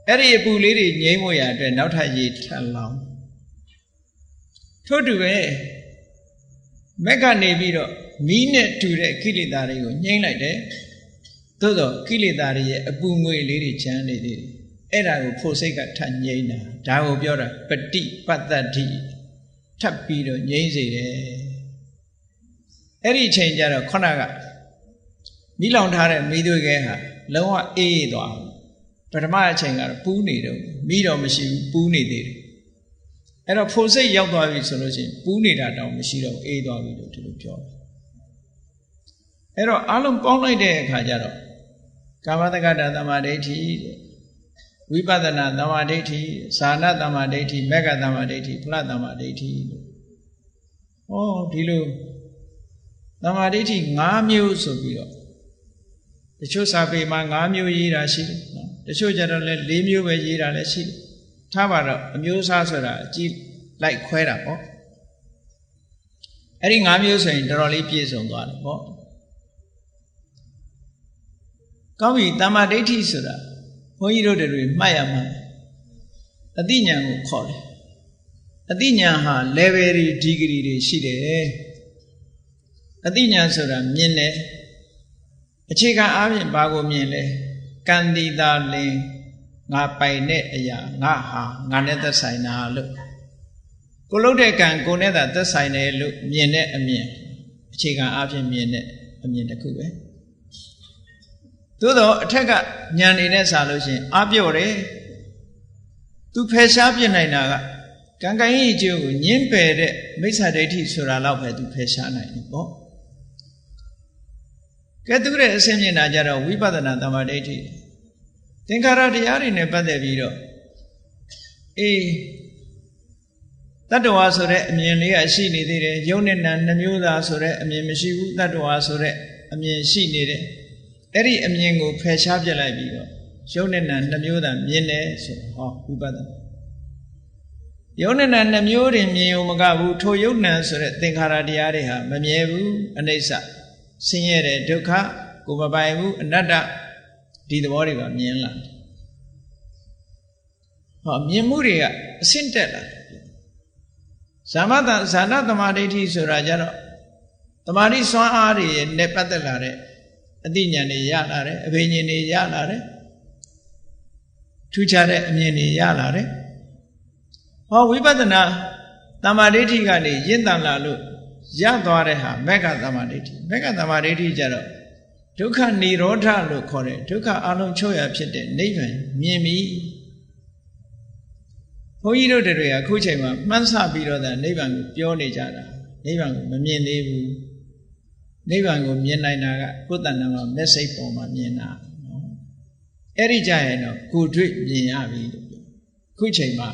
အဲ့ဒီအပူလေးတွေငြိမ့်ဖို့ရအတွက်နောက်ထပ်ရေထပ်လောင်းထို့တူပဲမက်ကနေပြီးတော့မီးနဲ့တူတဲ့ကိလေသာတွေကိုငြိမ့်လိုက်တယ်သို့တော့ကိလေသာတွေရဲ့အပူငွေလေးတွေခြံနေသေးတယ် အဲ့ဒါကိုဖို့စိတ်ကထငြိမ့်တာဒါကိုပြောတာပฏิပတ်တ္တိထပ်ပြီးတော့ငြိမ့်စေတယ်အဲ့ဒီအချိန်ကျတော့ခုနကမိလောင်ထားတဲ့မိသွေးခဲဟာလုံးဝအေးသွားပထမအချိန်ကတော့ပူးနေတော့မိတော့မရှိဘူးပူးနေသေးတယ်အဲ့တော့ဖို့စိတ်ရောက်သွားပြီဆိုလို့ရှိရင်ပူးနေတာတောင်မရှိတော့အေးသွားပြီလို့ဒီလိုပြောတယ်အဲ့တော့အလုံးပေါင်းလိုက်တဲ့အခါကျတော့ကာမတက္ကတာသမာဓိဋ္ဌိဝိပဿနာသမာဓိဋ္ဌိဇာနာသမာဓိဋ္ဌိမေဃသမာဓိဋ္ဌိဖလသမာဓိဋ္ဌိလို့ဒီလိုသမာဓိဋ္ဌိ5မျိုးဆိုပြီးတော့တချို့စာပေမှာ5မျိုးရေးတာရှိတယ်နော်တချို့ကျတော့လည်း4မျိုးပဲရေးတာလည်းရှိတယ်ထားပါတော့အမျိုးအစားဆိုတာအကြည့်လိုက်ခွဲတာပေါ့အဲ့ဒီ5မျိုးဆိုရင်တော်တော်လေးပြည့်စုံသွားတယ်ပေါ့ကောင်းပြီတမ္မာဒိဋ္ဌိဆိုတာဘုန်းကြီးတို့တွေမှတ်ရမှာအသိဉာဏ်ကိုခေါ်တယ်အသိဉာဏ်ဟာ level တွေ degree တွေရှိတယ်အသိဉာဏ်ဆိုတာမြင်တယ်အခြေခံအားဖြင့်ဘာကိုမြင်လဲကံတိတာလင်ငါပိုင်တဲ့အရာငါဟာငါနဲ့သက်ဆိုင်တာလို့ကိုလုပ်တဲ့ကံကိုနဲ့သာသက်ဆိုင်တယ်လို့မြင်တဲ့အမြင်အခြေခံအားဖြင့်မြင်တဲ့အမြင်တစ်ခုပဲသို့တော့အထက်ကဉာဏ်နေနဲ့စာလို့ရှိရင်အားပြော့တယ်သူဖယ်ရှားပြနိုင်တာကကံကံရဲ့အကျိုးကိုညှင်းပယ်တဲ့မိစ္ဆာဒိဋ္ဌိဆိုတာတော့ပဲသူဖယ်ရှားနိုင်တယ်ပေါ့ကဲသူတဲ့အဆင့်မြင်တာကြတော့ဝိပဿနာသမာဓိဋ္ဌိသင်္ခါရတရားတွေနဲ့ပတ်သက်ပြီးတော့တတ္တဝါဆိုတဲ့အမြင်လေးကရှိနေသေးတယ်ယုံနဲ့နာနှမျိုးသာဆိုတဲ့အမြင်မရှိဘူးတတ္တဝါဆိုတဲ့အမြင်ရှိနေတယ်အဲ့ဒီအမြင်ကိုဖယ်ရှားပြလိုက်ပြီးတော့ယုံနဲ့နာနှမျိုးသာမြင်တယ်ဆိုဝိပဿနာယုံနဲ့နာနှမျိုးတွေမြင်ုံမကဘူးထိုယုံနာဆိုတဲ့သင်္ခါရတရားတွေဟာမမြဲဘူးအနိစ္စဆင်းရဲတဲ့ဒုက္ခကိုမပိုင်ဘူးအနတ္တဒီသဘောတွေကမြင်လာမြင်မှုတွေကအဆင့်တက်လာဇာနာသမာဓိဋ္ဌိဆိုတာကြတော့သမာဓိစွမ်းအားတွေနဲ့ပတ်သက်လာတဲ့အသိဉာဏ်တွေရလာတယ်အဘိညာဉ်တွေရလာတယ်ထူးခြားတဲ့အမြင်တွေရလာတယ်ဝိပဿနာသမာဓိဋ္ဌိကနေရင့်တန်လာလို့ရသွားတဲ့ဟာမေဃသမာဓိဋ္ဌိမေဃသမာဓိဋ္ဌိကြတော့ဒုက္ခនិရောဓလို့ခေါ်တဲ့ဒုက္ခအလုံးချုပ်ရဖြစ်တဲ့နိဗ္ဗာန်မြင်ပြီဘုန်းကြီးတို့တွေကအခုချိန်မှာမှန်းဆပြီးတော့နိဗ္ဗာန်ကိုပြောနေကြတာနိဗ္ဗာန်ကိုမမြင်သေးဘူးနိဗ္ဗာန်ကိုမြင်နိုင်တာကကိုယ်တဏ္ဍာမှာမျက်စိပေါ်မှာမြင်တာနော်အဲ့ဒီကြရင်တော့ကိုယ်တွေ့မြင်ရပြီလို့ပြောအခုချိန်မှာ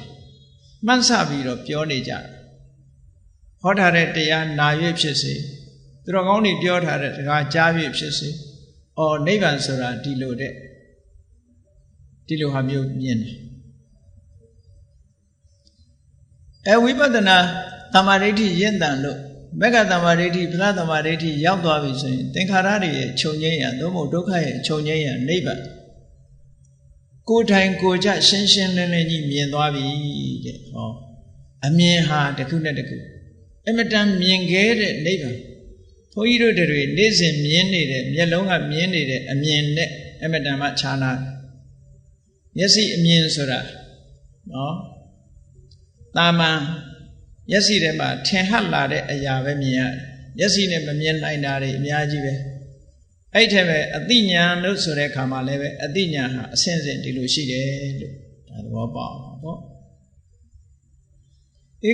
မှန်းဆပြီးတော့ပြောနေကြတာဟောထားတဲ့တရားနာ၍ဖြစ်စေသူတော်ကောင်းတွေပြောထားတဲ့စကားကြား၍ဖြစ်စေနိဗ္ဗာန်ဆိုတာဒီလိုဟာမျိုးမြင်တယ်ဝိပဿနာသမာဓိဋ္ဌိရင့်တန်လို့မေဃသမာဓိဋ္ဌိဖလသမာဓိဋ္ဌိရောက်သွားပြီဆိုရင်သင်္ခါရတွေရဲ့ခြုံငိမ့်ရသို့မဟုတ်ဒုက္ခရဲ့ခြုံငိမ့်ရနိဗ္ဗာန်ကိုယ်တိုင်ကိုယ်ကြရှင်းရှင်းလင်းလင်းကြီးမြင်သွားပြီတဲ့အမြင်ဟာတစ်ခုနဲ့တစ်ခုအမတန်မြင်ခဲ့တဲ့နိဗ္ဗာန်ဘုန်းကြီးတို့တွေနေ့စဉ်မြင်နေတဲ့မျက်လုံးကမြင်နေတဲ့အမြင်နဲ့အမတန်မှခြားနာမျက်စိအမြင်ဆိုတာတာမန်မျက်စိထဲမှာထင်ဟပ်လာတဲ့အရာပဲမြင်ရတယ်မျက်စိနဲ့မမြင်နိုင်တာတွေအများကြီးပဲအဲ့ထဲပဲအသိဉာဏ်လို့ဆိုတဲ့အခါမှာလည်းပဲအသိဉာဏ်ဟာအစဉ်စဉ်ဒီလိုရှိတယ်လို့ဒါသဘောပေါက်ပါပေါ့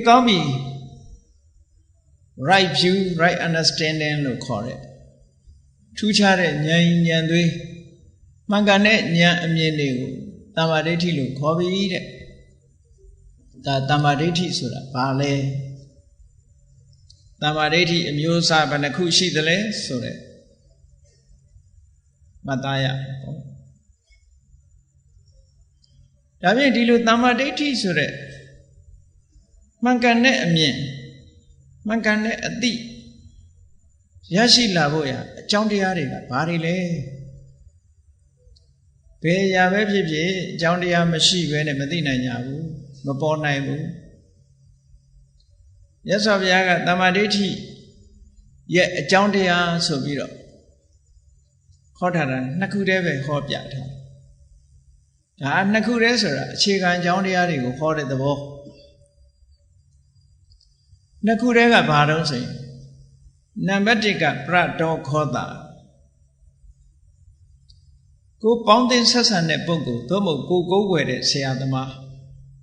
ကောင်းပြီ right view right understanding လို့ခေါ်တဲ့ထူးခြားတဲ့ဉာဏ်သွေးမှန်ကန်တဲ့ဉာဏ်အမြင်တွေကိုတမ္မာဒိဋ္ဌိလို့ခေါ်ပြီးတဲ့ဒါတမ္မာဒိဋ္ဌိဆိုတာဘာလဲတမ္မာဒိဋ္ဌိအမျိုးအစားဘယ်နှခုရှိသလဲဆိုတဲ့မှတ်သားရပေါ့ဒါဖြင့်ဒီလိုတမ္မာဒိဋ္ဌိဆိုတဲ့မှန်ကန်တဲ့အမြင်မှန်ကန်တဲ့အသိရရှိလာဖို့ရအကြောင်းတရားတွေကဘာတွေလဲဘယ်ရာပဲဖြစ်ဖြစ်အကြောင်းတရားမရှိဘဲနဲ့မသိနိုင်ကြဘူးမပေါ်နိုင်ဘူးမြတ်စွာဘုရားကတမ္မာဒိဋ္ဌိရဲ့အကြောင်းတရားဆိုပြီးတော့ခေါ်ထားတာနှစ်ခုတည်းပဲဟောပြထား ဒါနှစ်ခုတည်းဆိုတာအခြေခံအကြောင်းတရားတွေကိုဟောတဲ့သဘောနှစ်ခုတည်းကဘာတော့ဆိုရင်နံပါတ်1ကပရတောခောတာကိုပေါင်းတင်ဆက်ဆံတဲ့ပုဂ္ဂိုလ်သို့မဟုတ်ကိုကိုးကွယ်တဲ့ဆရာသမား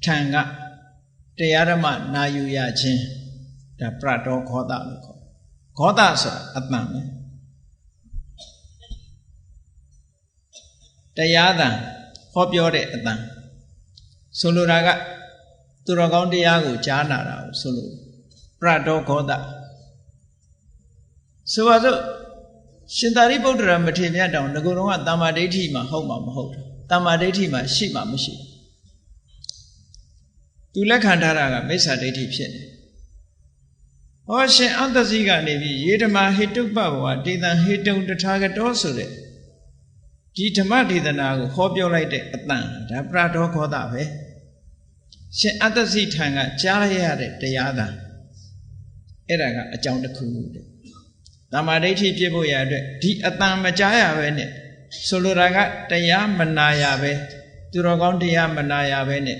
ထံကတရားဓမ္မနာယူရခြင်းဒါပရတောခောတာလို့ခေါ်ခောတာဆိုတာအတန်ပဲတရားသံဟောပြောတဲ့အတန်ဆိုလိုတာကသူတော်ကောင်းတရားကိုကြားနာတာကိုဆိုလိုပရတောခောတာဆိုပါစို့ရှင်သာရိပုတ္တရာမထေရမြတ်တောင်ငကိုယ်တော်ကတမ္မာဒိဋ္ဌိမှာဟုတ်မှာမဟုတ်တာတမ္မာဒိဋ္ဌိမှာရှိမှာမရှိသူလက်ခံထားတာကမိစ္ဆာဒိဋ္ဌိဖြစ်နေဟောရှင်အတ္တစီကနေပြီးယေဓမဟိတုပ္ပဝါတေတံဟိတုံတထာဂတောဆိုတဲ့ဒီဓမ္မဒေသနာကိုဟောပြောလိုက်တဲ့အတန်ဒါပရတောခောတာပဲရှင်အတ္တစီထံကကြားရတဲ့တရားသာအဲ့ဒါကအကြောင်းတစ်ခုတဲ့တမ္မာဒိဋ္ဌိပြည့်ဖို့ရအတွက်ဒီအတန်မကြားရပဲနဲ့ဆိုလိုတာကတရားမနာရပဲသူတော်ကောင်းတရားမနာရပဲနဲ့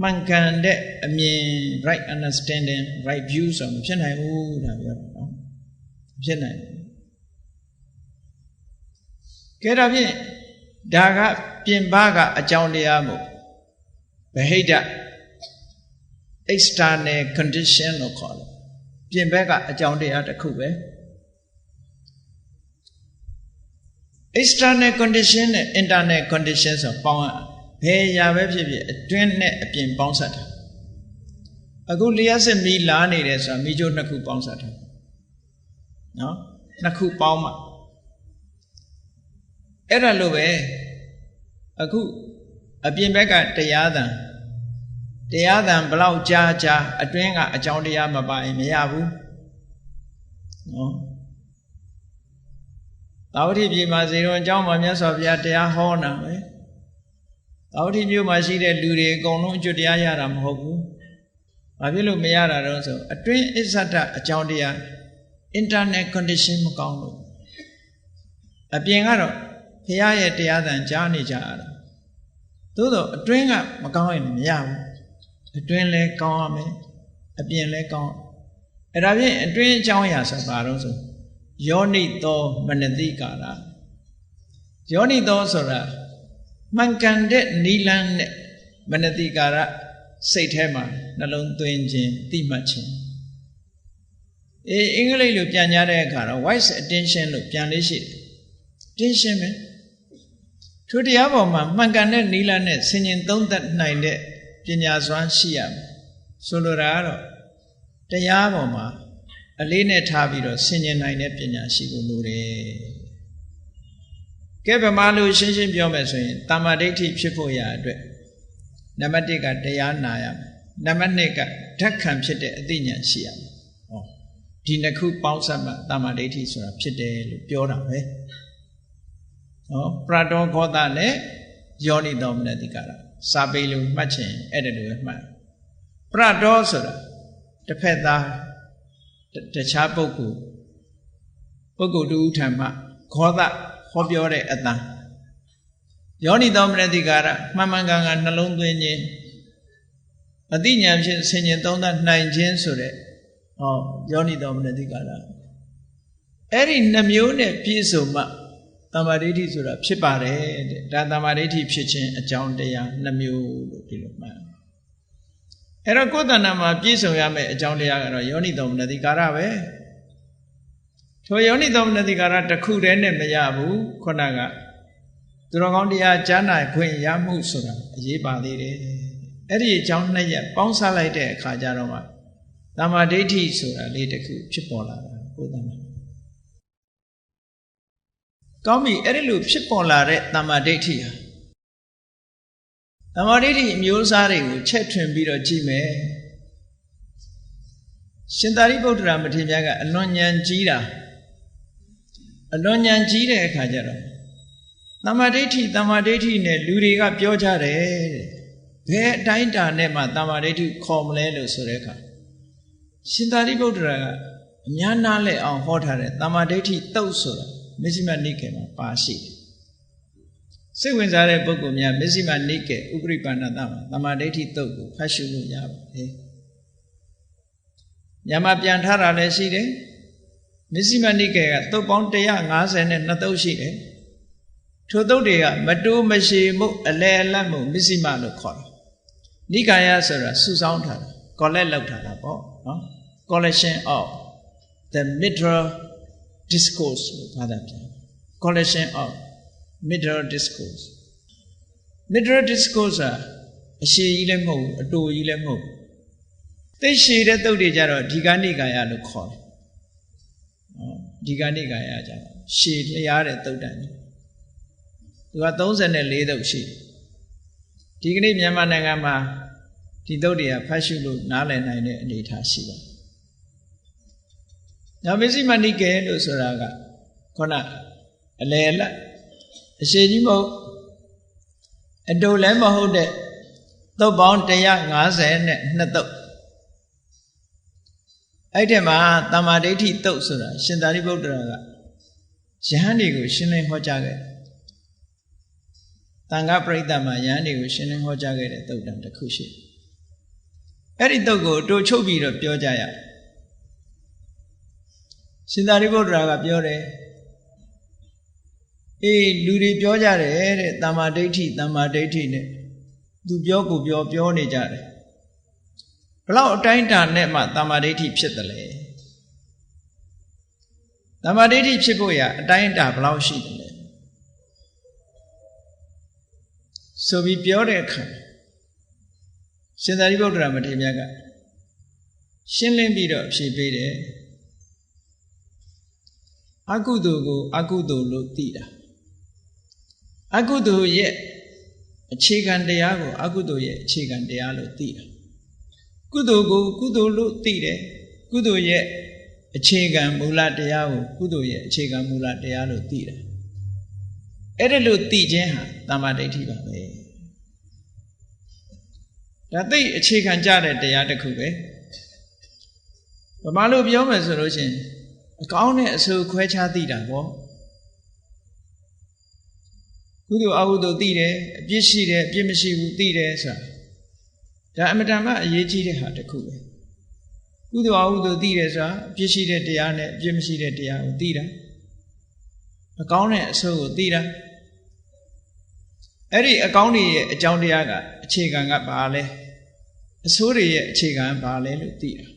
မှန်ကန်တဲ့အမြင် right understanding right view ဆိုမဖြစ်နိုင်ဘူးဒါပြောတာနော်မဖြစ်နိုင်ဘူးကဲတော့ဖြင့်ဒါကပြင်ပကအကြောင်းတရားမို့ဗဟိတ external condition လို့ခေါ်တယ်ပြင်ဘက်ကအကြောင်းတရားတစ်ခုပဲ external condition နဲ့ internal condition ဆိုပေါင်းဘယ်ရာပဲဖြစ်ဖြစ်အတွင်းနဲ့အပြင်ပေါင်းစပ်တာအခုလျှက်စစ်မီးလာနေတယ်ဆိုတာမီးကြိုးနှစ်ခုပေါင်းစပ်တာနော်နှစ်ခုပေါင်းမှအဲ့ဒါလိုပဲအခုအပြင်ဘက်ကတရားသံဘလောက်ကြားအတွင်းကအကြောင်းတရားမပါရင်မရဘူးနော်သာဝတိပြည်မှာဇေရွန်အကြောင်းမှာမြတ်စွာဘုရားတရားဟောတာပဲသာဝတိမြို့မှာရှိတဲ့လူတွေအကုန်လုံးအကျွတ်တရားရတာမဟုတ်ဘူးဘာဖြစ်လို့မရတာတော့ဆိုအတွင်းအစ္ဆဒအကြောင်းတရား internal condition မကောင်းလို့အပြင်ကတော့ဘုရားရဲ့တရားသံကြားနေကြရတာသို့တော့အတွင်းကမကောင်းရင်မရဘူးအတွင်းလဲကောင်းရမယ်အပြင်လဲကောင်းအဲ့ဒါဖြင့်အတွင်းအကြောင်းအရာဆိုပါတော့ဆိုယောနိသောမနတိကာရယောနိသောဆိုတာမှန်ကန်တဲ့နိလန်းနဲ့မနတိကာရစိတ်ထဲမှာနှလုံးသွင်းခြင်းသိမှတ်ခြင်းအင်္ဂလိပ်လိုပြန်ကြတဲ့အခါတော့ wise attention လို့ပြန်လေးရှိတယ် attention ပဲထိုတရားပေါ်မှာမှန်ကန်တဲ့နိလန်းနဲ့ဆင်ញင်သုံးသပ်နိုင်တဲ့ပညာစွမ်းရှိရမယ်ဆိုလိုတာကတော့တရားပေါ်မှာအလေးနဲ့ထားပြီးတော့ဆင်ញင်နိုင်တဲ့ပညာရှိဖို့လိုတယ်ကဲဗမာလိုရှင်းရှင်းပြောမယ်ဆိုရင်တမ္မာဒိဋ္ဌိဖြစ်ဖို့ရအတွက်နံပါတ်1ကတရားနာရမယ်နံပါတ်2ကဓက္ခံဖြစ်တဲ့အသိဉာဏ်ရှိရမယ်ဟောဒီနှစ်ခုပေါင်းစပ်မှတမ္မာဒိဋ္ဌိဆိုတာဖြစ်တယ်လို့ပြောတာပဲဟောပရတောခောတာနဲ့ယောနိသောမနတိကာရစာပေလိုမှတ်ချင်အဲ့ဒါလိုပဲမှတ်ပရတောဆိုတာတစ်ဖက်သားတခြားပုဂ္ဂိုလ်တူထံမှခောတာဟောပြောတဲ့အတန်ယောနိသောမနတိကာရမှန်မှန်ကန်ကန်နှလုံးသွင်းခြင်းအသိဉာဏ်ဖြင့်ဆင်ញင်သုံးသပ်နိုင်ခြင်းဆိုတဲ့ဟောယောနိသောမနတိကာရအဲ့ဒီနှမျိုးနဲ့ပြည့်စုံမှတမ္မာဒိဋ္ဌိဆိုတာဖြစ်ပါတယ်တဲ့ဒါတမ္မာဒိဋ္ဌိဖြစ်ခြင်းအကြောင်းတရားနှမျိုးလို့ဒီလိုမှတ်အဲ့တော့ကိုယ်တဏ္ဍာမှာပြည့်စုံရမယ့်အကြောင်းတရားကတော့ယောနိသောမနတိကာရပဲထိုယောနိသောမနတိကာရတစ်ခုတည်းနဲ့မရဘူးခုနကသူတော်ကောင်းတရားကြားနာခွင့်ရမှုဆိုတာအရေးပါသေးတယ်အဲ့ဒီအကြောင်းနှစ်ရပ်ပေါင်းစပ်လိုက်တဲ့အခါကျတော့မှတမ္မာဒိဋ္ဌိဆိုတာလေးတစ်ခုဖြစ်ပေါ်လာတာကိုယ်တဏ္ဍာကောင်းပြီအဲ့ဒီလိုဖြစ်ပေါ်လာတဲ့တမ္မာဒိဋ္ဌိဟာတမ္မာဒိဋ္ဌိအမျိုးအစားတွေကိုချက်ထွင်ပြီးတော့ကြည့်မယ်ရှင်သာရိပုတ္တရာမထေရမြတ်ကအလွန်ဉာဏ်ကြီးတာအလွန်ဉာဏ်ကြီးတဲ့အခါကျတော့တမ္မာဒိဋ္ဌိနဲ့လူတွေကပြောကြတယ်ဘယ်အတိုင်းတာနဲ့မှတမ္မာဒိဋ္ဌိခေါ်မလဲလို့ဆိုတဲ့အခါရှင်သာရိပုတ္တရာကအများနာလဲအောင်ဟောထားတဲ့တမ္မာဒိဋ္ဌိတုတ်ဆိုတာမဇ္ဈိမနိကေမှာပါရှိတယ် စိတ်ဝင်စားတဲ့ပုဂ္ဂိုလ်များမစ္စည်းမနိကေဥပရိပါဏတမှာသမာဓိဋ္ဌိတုတ်ကိုဖတ်ရှုလို့ရပါတယ်ညမှာပြန်ထားတာလည်းရှိတယ်မစ္စည်းမနိကေကတုတ်ပေါင်း152တုတ်ရှိတယ်ထိုတုတ်တွေကမတိုးမရှိမှုအလဲအလတ်မှုမစ္စည်းမလို့ခေါ်တယ်နိကာယဆိုတာစုဆောင်းထားတာ collect လုပ်ထားတာပေါ့နော် collection of the middle discourse လို့ပြောတာပြန် collection of middle discourse middle discourse အရှိကြီးလည်းမဟုတ်ဘူးအတူကြီးလည်းမဟုတ်ဘူးသိရှိတဲ့တုတ်တွေကြတော့ဒီကနိကာယလို့ခေါ်တယ်ဒီကနိကာယကြတော့ရှည်လျားတဲ့တုတ်တန်သူက34တုတ်ရှိတယ်ဒီကနေ့မြန်မာနိုင်ငံမှာဒီတုတ်တွေကဖတ်ရှုလို့နားလည်နိုင်တဲ့အနေအထားရှိပါတယ်။နောက်မစ္စည်းမနိကေလို့ဆိုတာကခုနအလယ်အလတ်အရှိကြီးမဟုတ်အတူလည်းမဟုတ်တဲ့သုတ်ပေါင်း152သုတ်အဲ့ဒီမှာတမ္မာဒိဋ္ဌိသုတ်ဆိုတာရှင်သာရိပုတ္တရာကယဟန်တွေကိုရှင်းလင်းဟောကြားခဲ့တန်ခါပရိသတ်မှာယဟန်တွေကိုရှင်းလင်းဟောကြားခဲ့တဲ့သုတ်တံတစ်ခုရှိအဲ့ဒီသုတ်ကိုတို့ချုပ်ပြီးတော့ပြောကြရရှင်သာရိပုတ္တရာကပြောတယ်အေးလူတွေပြောကြတယ်တဲ့တမ္မာဒိဋ္ဌိနဲ့သူပြောကိုပြောနေကြတယ်ဘလောက်အတိုင်းအတာနဲ့မှတမ္မာဒိဋ္ဌိဖြစ်တယ်လေတမ္မာဒိဋ္ဌိဖြစ်ဖို့ရအတိုင်းအတာဘလောက်ရှိတယ်လဲဆိုပြီးပြောတဲ့အခါရှင်သာရိပုတ္တရာမထေရမြတ်ကရှင်းလင်းပြီးတော့ဖြေပေးတယ်အကုသိုလ်ကိုအကုသိုလ်လို့သိတာအကုသိုလ်ရဲ့အခြေခံတရားကိုအကုသိုလ်ရဲ့အခြေခံတရားလို့သိတာကုသိုလ်ကိုကုသိုလ်လို့သိတယ်ကုသိုလ်ရဲ့အခြေခံမူလတရားကိုကုသိုလ်ရဲ့အခြေခံမူလတရားလို့သိတာအဲ့ဒါလို့သိခြင်းဟာတမ္မာဒိဋ္ဌိပါပဲဒါသိအခြေခံကြတဲ့တရားတစ်ခုပဲဗမာလိုပြောမယ်ဆိုလို့ရှိရင်အကောင်းနဲ့အဆိုးခွဲခြားသိတာပေါ့ကုသိုလ်အကုသိုလ်သိတယ်အပြစ်ရှိတယ်အပြစ်မရှိဘူးသိတယ်ဆိုတာဒါအမတန်မှအရေးကြီးတဲ့ဟာတစ်ခုပဲကုသိုလ်အကုသိုလ်သိတယ်ဆိုတာအပြစ်ရှိတဲ့တရားနဲ့အပြစ်မရှိတဲ့တရားကိုသိတာအကောင်းနဲ့အဆိုးကိုသိတာအဲ့ဒီအကောင်းတွေရဲ့အကြောင်းတရားကအခြေခံကဘာလဲအဆိုးတွေရဲ့အခြေခံကဘာလဲလို့သိတာ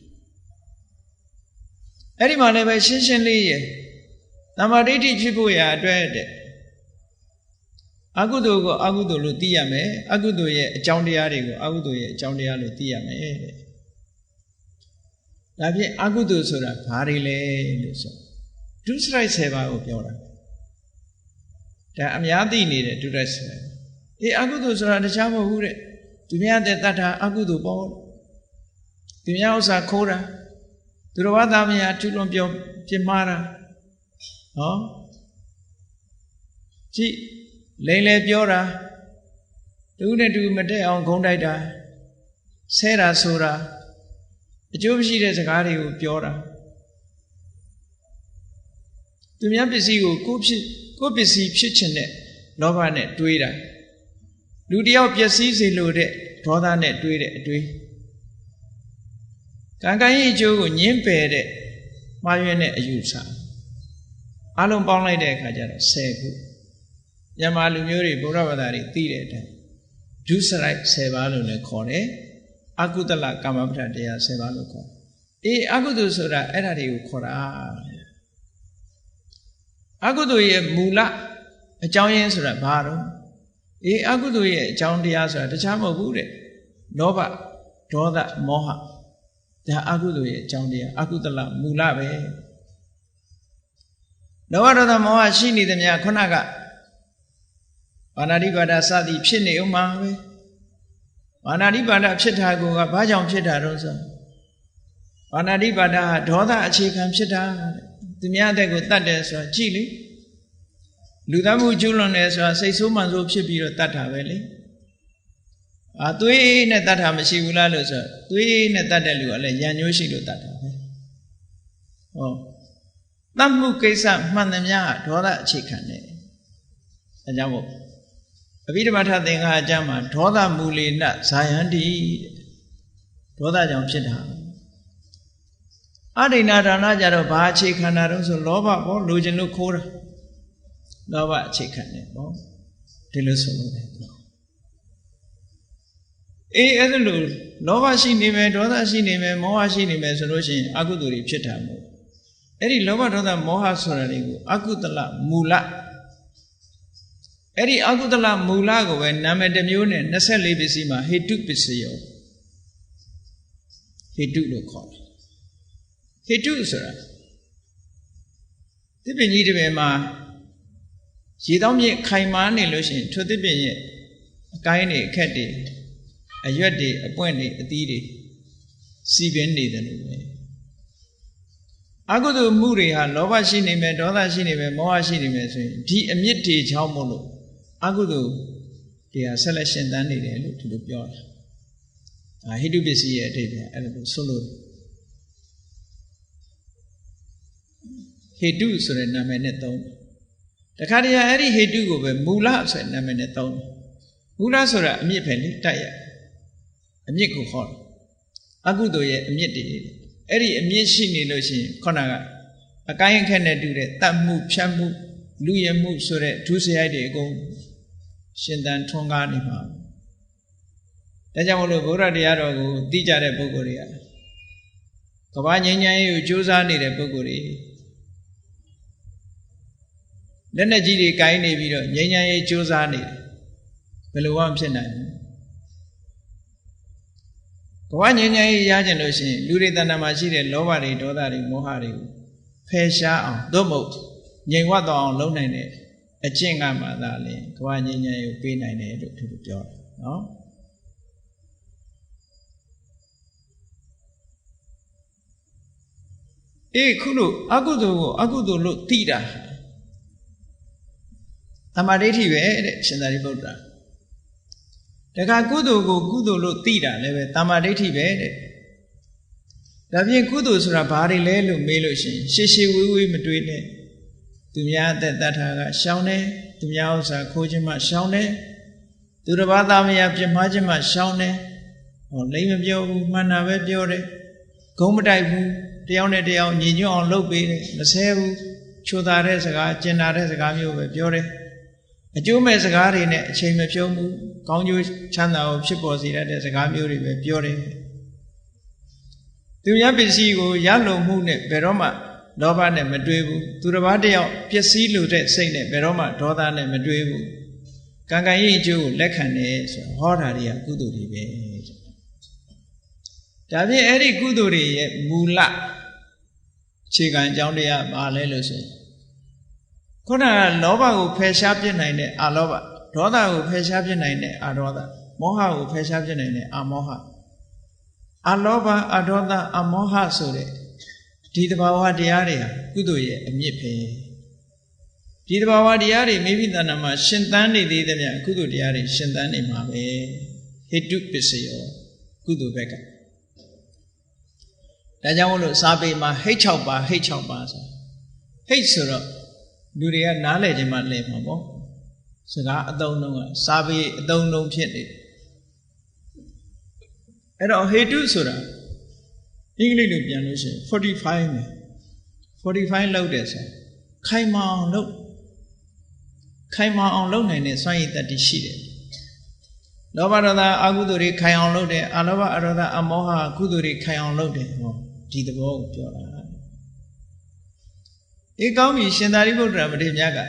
အဲ့ဒီမှာလည်းပဲရှင်းရှင်းလေးရဲ့တမ္မာဒိဋ္ဌိဖြစ်ဖို့ရာအတွက်တဲ့အကုသိုလ်ကိုအကုသိုလ်လို့သိရမယ်အကုသိုလ်ရဲ့အကြောင်းတရားတွေကိုအကုသိုလ်ရဲ့အကြောင်းတရားလို့သိရမယ်တဲ့ဒါဖြင့်အကုသိုလ်ဆိုတာဘာတွေလဲလို့ဆိုဒုစရိုက်10ပါးကိုပြောတာဒါအများသိနေတဲ့ဒုစရိုက်10ပါးအေးအကုသိုလ်ဆိုတာတခြားမဟုတ်ဘူးတဲ့သူများတဲ့တတ်တာအကုသိုလ်ပေါ့သူများဥစ္စာခိုးတာသူတော်ဘာသာမယာထုလွန်ပြောပြမှားတာဟောကြည့်လိန်လေပြောတာတူနဲ့တူမတက်အောင်ဂုံးတိုက်တာဆဲတာဆိုတာအကျိုးမရှိတဲ့စကားတွေကိုပြောတာသူများပစ္စည်းကိုကိုပစ္စည်းဖြစ်ခြင်းနဲ့လောဘနဲ့တွေးတာလူတယောက်ပျက်စီးစေလိုတဲ့ဒေါသနဲ့တွေးတဲ့အတွေးကံကံရဲ့အကျိုးကိုညှင်းပယ်တဲ့မှားယွင်းတဲ့အယူဆအလုံးပေါင်းလိုက်တဲ့အခါကျတော့10ခုမြန်မာလူမျိုးတွေဗုဒ္ဓဘာသာတွေသိတဲ့အတိုင်းဒုစရိုက်10ပါးလို့လည်းခေါ်တယ်အကုသလကာမပဋ္ဌတရား10ပါးလို့ခေါ်တယ်အေးအကုသိုလ်ဆိုတာအဲ့ဒါတွေကိုခေါ်တာအကုသိုလ်ရဲ့မူလအကြောင်းရင်းဆိုတာဘာတော့အေးအကုသိုလ်ရဲ့အကြောင်းတရားဆိုတာတခြားမဟုတ်ဘူးတဲ့လောဘဒေါသမောဟဒါအကုသိုလ်ရဲ့အကြောင်းတရားအကုသလမူလပဲလောဘဒေါသမောဟရှိနေသမျှခုနကဘာနာတိပါဒစသည်ဖြစ်နေဥမှာပဲဘာနာတိပါဒဖြစ်တာကိုကဘာကြောင့်ဖြစ်တာတော့ဆိုဘာနာတိပါဒဟာဒေါသအခြေခံဖြစ်တာသူများတဲ့ကိုတတ်တယ်ဆိုတာကြည့်လေလူသားမှုကျူးလွန်တယ်ဆိုတာစိတ်ဆိုးမှန်ဆိုးဖြစ်ပြီးတော့တတ်တာပဲလေသွေးနဲ့တတ်တာမရှိဘူးလားလို့ဆိုသွေးနဲ့တတ်တဲ့လူကလည်းရံညိုးရှိလို့တတ်တာပဲဟောတတ်မှုကိစ္စမှန်သမျှဒေါသအခြေခံတယ်အဲကြောင့်မို့ အဘိဓမ္မာထသင်္ဃာအကျမ်းမှာဒေါသမူလေနဇာယန္တိဒေါသကြောင့်ဖြစ်တာအဒိဏဒါနကြတော့ဘာအခြေခံတာတုံးဆိုလောဘပေါ့လိုချင်လို့ခိုးတာလောဘအခြေခံတယ်ပေါ့ဒီလိုဆိုလို့တယ်အဲ့ဒါလို့လောဘရှိနေမယ်ဒေါသရှိနေမယ်မောဟရှိနေမယ်ဆိုလို့ရှိရင်အကုသိုလ်တွေဖြစ်တာမို့အဲ့ဒီလောဘဒေါသမောဟဆိုတာတွေကိုအကုသလမူလအဲ့ဒီအကုသလမူလကိုပဲနာမည်တစ်မျိုးနဲ့24ပစ္စည်းမှာဟေတုပစ္စယောဟေတုလို့ခေါ်တယ်ဟေတုဆိုတာသစ်ပင်ကြီးတစ်ပင်မှာရေတောင်းမြင့်ခိုင်မာနေလို့ရှိရင်ထိုသစ်ပင်ရဲ့အကိုင်းတွေအခက်တွေအရွက်တွေအပွင့်တွေအသီးတွေစီပင်နေတယ်လို့ပဲအကုသိုလ်မှုတွေဟာလောဘရှိနေမယ်ဒေါသရှိနေမယ်မောဟရှိနေမယ်ဆိုရင်ဒီအမြစ်တွေချောင်းမို့လို့အကုသိုလ်တရားဆက်လက်ရှင်သန်နေတယ်လို့ဒီလိုပြောတာဒါဟိတုပစ္စည်းရဲ့အဓိပ္ပာယ်အဲ့လိုဆိုလို့ဟေတုဆိုတဲ့နာမည်နဲ့သုံးတယ်တခါတည်းအဲ့ဒီဟေတုကိုပဲမူလဆိုတဲ့နာမည်နဲ့သုံးတယ်မူလဆိုတာအမြစ်ပဲလေတိုက်ရအမြစ်ကိုခေါ်တယ်အကုသိုလ်ရဲ့အမြစ်တွေအဲ့ဒီအမြင့်ရှိနေလို့ရှိရင်ခုနကအကိုင်းအခက်နဲ့တူတဲ့တတ်မှုဖြတ်မှုလူရမှုဆိုတဲ့ဒုစရိုက်တွေအကုန်ရှင်သန်ထွန်းကားနေမှာဒါကြောင့်မလို့ဗုဒ္ဓတရားတော်ကိုသိကြတဲ့ပုဂ္ဂိုလ်တွေကကမ္ဘာငြိမ်းချမ်းရေးကိုကြိုးစားနေတဲ့ပုဂ္ဂိုလ်တွေလက်နဲ့ကြီးတွေကိုင်းနေပြီးတော့ငြိမ်းချမ်းရေးကြိုးစားနေတယ်ဘယ်လိုမှဖြစ်နိုင်ဘူးကမ္ဘာငြိမ်းချမ်းရေးရကြလို့ရှိရင်လူတွေတဏ္ဍာမှာရှိတဲ့လောဘတွေဒေါသတွေမောဟတွေကိုဖယ်ရှားအောင်သို့မဟုတ်ငြိမ်ဝတ်သွားအောင်လုပ်နိုင်တဲ့အကျင့်ကမှသာလေကမ္ဘာငြိမ်းချမ်းရေးကိုပေးနိုင်တယ်လို့သူတို့ပြောတယ်နော်ခုလို့အကုသိုလ်ကိုအကုသိုလ်လို့သိတာသမာဓိဋ္ဌိပဲတဲ့ရှင်သာရိပုတ္တရာတခါကုသိုလ်ကိုကုသိုလ်လို့သိတာလည်းပဲသမာဓိဋ္ဌိပဲတဲ့ဒါဖြင့်ကုသိုလ်ဆိုတာဘာတွေလဲလို့မေးလို့ရှိရင်ရှေ့ရှေ့ဝေးဝေးမတွေးနဲ့သူများအသက်တတ်တာကရှောင်တယ်သူများဥစ္စာခိုးခြင်းမှရှောင်တယ်သူတစ်ပါးသားမယားပြစ်မှားခြင်းမှရှောင်တယ်ဟောလိမ့်မပြောဘူးမှန်တာပဲပြောတယ်ဂုံးမတိုက်ဘူးတယောက်နဲ့တယောက်ညီညွတ်အောင်လုပ်ပေးတယ်မဆဲဘူးချိုသာတဲ့စကားကျင်နာတဲ့စကားမျိုးပဲပြောတယ်အကျိုးမဲ့စကားတွေနဲ့အချိန်မဖြုံးဘူးကောင်းကျိုးချမ်းသာကိုဖြစ်ပေါ်စေတဲ့စကားမျိုးတွေပဲပြောတယ်သူများပစ္စည်းကိုရလုံမှုနဲ့ဘယ်တော့မှလောဘနဲ့မတွေးဘူးသူတစ်ပါးတယောက်ပျက်စီးလို့တဲ့စိတ်နဲ့ဘယ်တော့မှဒေါသနဲ့မတွေးဘူးကံကံရဲ့အကျိုးကိုလက်ခံတယ်ဆိုဟောတာတွေကကုသိုလ်တွေပဲဒါဖြင့်အဲ့ဒီကုသိုလ်တွေရဲ့မူလအခြေခံအကြောင်းတရားဘာလဲလို့ဆိုရင်ခုနကလောဘကိုဖယ်ရှားပြစ်နိုင်တဲ့အလောဘဒေါသကိုဖယ်ရှားပြစ်နိုင်တဲ့အဒေါသမောဟကိုဖယ်ရှားပြစ်နိုင်တဲ့အမောဟအလောဘအဒေါသအမောဟဆိုတဲ့ဒီတဘာဝတရားတွေဟာကုသိုလ်ရဲ့အမြစ်ပဲဒီတဘာဝတရားတွေမိမိတဏ္ဍာမှာရှင်သန်နေသေးတဲ့မြတ်ကုသိုလ်တရားတွေရှင်သန်နေမှာပဲဟိတုပစ္စယောကုသိုလ်ဘက်ကဒါကြောင့်မို့လို့စာပေမှာဟိတ်6ပါဟိတ်6ပါဆိုဟိတ်ဆိုတော့လူတွေကနားလည်ခြင်းမှလဲမှာပေါ့စကားအသုံးလုံးကစာပေအသုံးလုံးဖြစ်နေအဲ့တော့ဟေတုဆိုတာအင်္ဂလိပ်လိုပြန်လို့ရှိရင်45ပဲ45လောက်တယ်ဆိုခိုင်မာအောင်လုပ်နိုင်တဲ့စွမ်းရည်တတ်တည်ရှိတယ်လောဘဒေါသအကုသိုလ်တွေခိုင်အောင်လုပ်တယ်အလောဘအဒေါသအမောဟကုသိုလ်တွေခိုင်အောင်လုပ်တယ်ဟောဒီသဘောကိုပြောတာဒီကောင်းပြီရှင်သာရိပုတ္တရာမထေရမြတ်က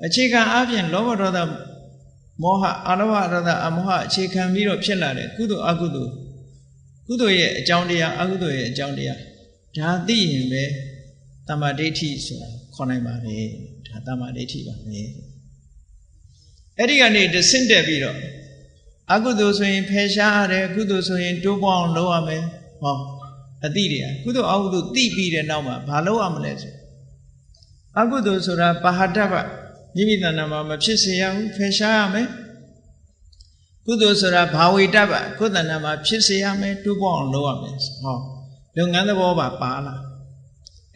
အခြေခံအပြင်လောဘဒေါသမောဟအလောဘဒေါသအမောဟအခြေခံပြီးတော့ဖြစ်လာတဲ့ကုသိုလ်အကုသိုလ်ကုသိုလ်ရဲ့အကြောင်းတရားအကုသိုလ်ရဲ့အကြောင်းတရားဒါသိရင်ပဲတမ္မာဒိဋ္ဌိဆိုတာခေါ်နိုင်ပါလေဒါတမ္မာဒိဋ္ဌိပါပဲအဲ့ဒီကနေတဆင့်တက်ပြီးတော့အကုသိုလ်ဆိုရင်ဖယ်ရှားရတယ်ကုသိုလ်ဆိုရင်တိုးပေါအောင်လုပ်ရမယ်ဟောအတိတွေကကုသိုလ်အကုသိုလ်သိပြီးတဲ့နောက်မှာဘာလုပ်ရမလဲဆိုအကုသိုလ်ဆိုတာပါဟတ္တပမိမိတဏ္ဍာမှာမဖြစ်စေရဘူးဖယ်ရှားရမယ်ကုသိုလ်ဆိုတာဘာဝေတ္တပကိုယ်တဏ္ဍာမှာဖြစ်စေရမယ်တိုးပေါအောင်လုပ်ရမယ်ဟောလုပ်ငန်းသဘောပါလာ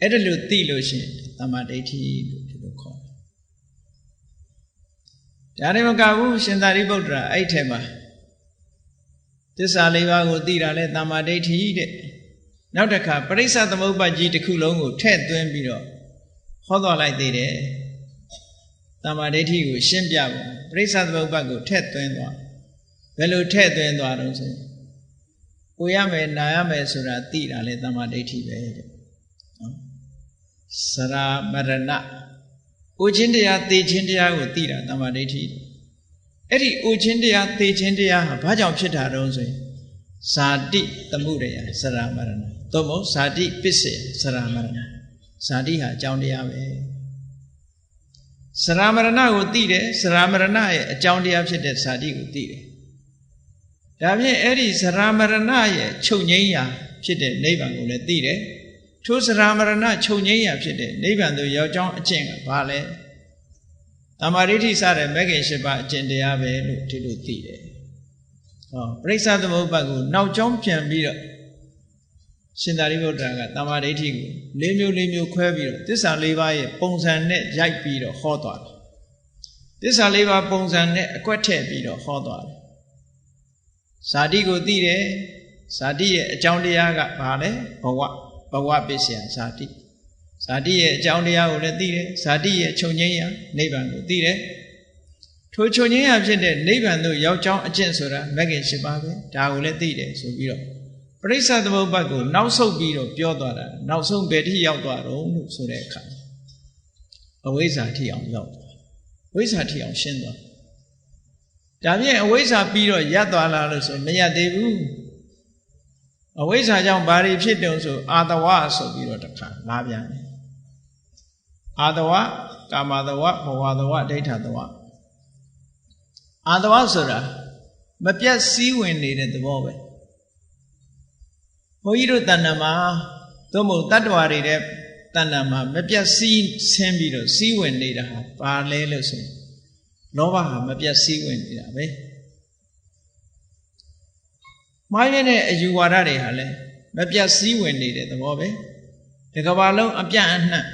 အဲ့ဒါလို့သိလို့ရှိရင်တမ္မာဒိဋ္ဌိလို့ဒီလိုခေါ်တယ် ဒါနဲ့မကဘူးရှင်သာရိပုတ္တရာအဲ့ထဲမှာသစ္စာလေးပါးကိုသိတာလဲတမ္မာဒိဋ္ဌိတဲ့နောက်တစ်ခါပရိစ္ဆသမုပ္ပါကြီးတစ်ခုလုံးကိုထည့်သွင်းပြီးတော့ဟောတော်လိုက်သေးတယ်တမ္မာဒိဋ္ဌိကိုရှင်းပြဖို့ပရိစ္ဆသမုပ္ပါကိုထည့်သွင်းသွားဘယ်လိုထည့်သွင်းသွားတော့ဆိုကိုရမယ်နာရမယ်ဆိုတာသိတာလဲတမ္မာဒိဋ္ဌိပဲတဲ့စရာမရဏအိုခြင်းတရားသိခြင်းတရားကိုသိတာတမ္မာဒိဋ္ဌိအဲ့ဒီအိုခြင်းတရားသိခြင်းတရားဟာဘာကြောင့်ဖြစ်တာတုံးဆိုရင်ဇာတိသမှုရယစရာမရဏသို့မဟုတ်ဇာတိပစ္စေစရာမရဏဇာတိဟာအကြောင်းတရားပဲစရာမရဏကိုသိတယ်စရာမရဏရဲ့အကြောင်းတရားဖြစ်တဲ့ဇာတိကိုသိတယ်ဒါဖြင့်အဲ့ဒီစရာမရဏရဲ့ချုပ်ငြိမ်းရာဖြစ်တဲ့နိဗ္ဗာန်ကိုလည်းသိတယ်ထိုစရာမရဏချုပ်ငြိမ်းရာဖြစ်တဲ့နိဗ္ဗာန်သို့ရောက်ကြောင်းအကျင့်ကဘာလဲတမ္မာဒိဋ္ဌိစတဲ့မဂ္ဂင်၈ပါးအကျင့်တရားပဲလို့ဒီလိုသိတယ်ဟောပရိစ္ဆသမုပ္ပါကိုနောက်ကြောင်းပြန်ပြီးတော့ရှင်သာရိပုတ္တရာကတမ္မာဒိဋ္ဌိကို၄မျိုးခွဲပြီးတော့သစ္စာ၄ပါးရဲ့ပုံစံနဲ့ရိုက်ပြီးတော့ဟောသွားတယ်သစ္စာ၄ပါးပုံစံနဲ့အကွက်ထည့်ပြီးတော့ဟောသွားတယ်ဇာတိကိုသိတယ်ဇာတိရဲ့အကြောင်းတရားကဘာလဲဘဝပစ္စယဇာတိဇာတိရဲ့အကြောင်းတရားကိုလည်းသိတယ်ဇာတိရဲ့ချုပ်ငြိမ်းရာနိဗ္ဗာန်ကိုသိတယ်ထိုချုပ်ငြိမ်းရာဖြစ်တဲ့နိဗ္ဗာန်သို့ရောက်ကြောင်းအကျင့်ဆိုတာမဂ္ဂင်၈ပါးပဲဒါကိုလည်းသိတယ်ဆိုပြီးတော့ပရိစ္ဆသမုပ္ပါကိုနောက်ဆုတ်ပြီးတော့ပြောသွားတာနောက်ဆုံးဘယ်ထိရောက်သွားတော့လို့ဆိုတဲ့အခါအဝိဇ္ဇာထိအောင်ရောက်သွားဝိဇ္ဇာထိအောင်ရှင်းသွားဒါဖြင့်အဝိဇ္ဇာပြီးတော့ရပ်သွားလားလို့ဆိုမရပ်သေးဘူးအဝိဇ္ဇာကြောင့်ဘာတွေဖြစ်တုံဆိုအာတဝဆိုပြီးတော့တခါလာပြန်တယ်အာတဝကာမတဝဘဝတဝဒိဋ္ဌတဝအာတဝဆိုတာမပြတ်စည်းဝင်နေတဲ့သဘောပဲဘုန်းကြီးတို့တဏ္ဍာမှာသို့မဟုတ်တတ္တဝါတွေတဲ့တဏ္ဍာမှာမပြတ်စည်းဆင်းပြီးတော့စည်းဝင်နေတာဟာဘာလဲလို့ဆိုရင်လောဘဟာမပြတ်စည်းဝင်နေတာပဲမှားရတဲ့အယူဝါဒတွေဟာလည်းမပြတ်စည်းဝင်နေတဲ့သဘောပဲဒီကမ္ဘာလုံးအပြန့်အနှံ့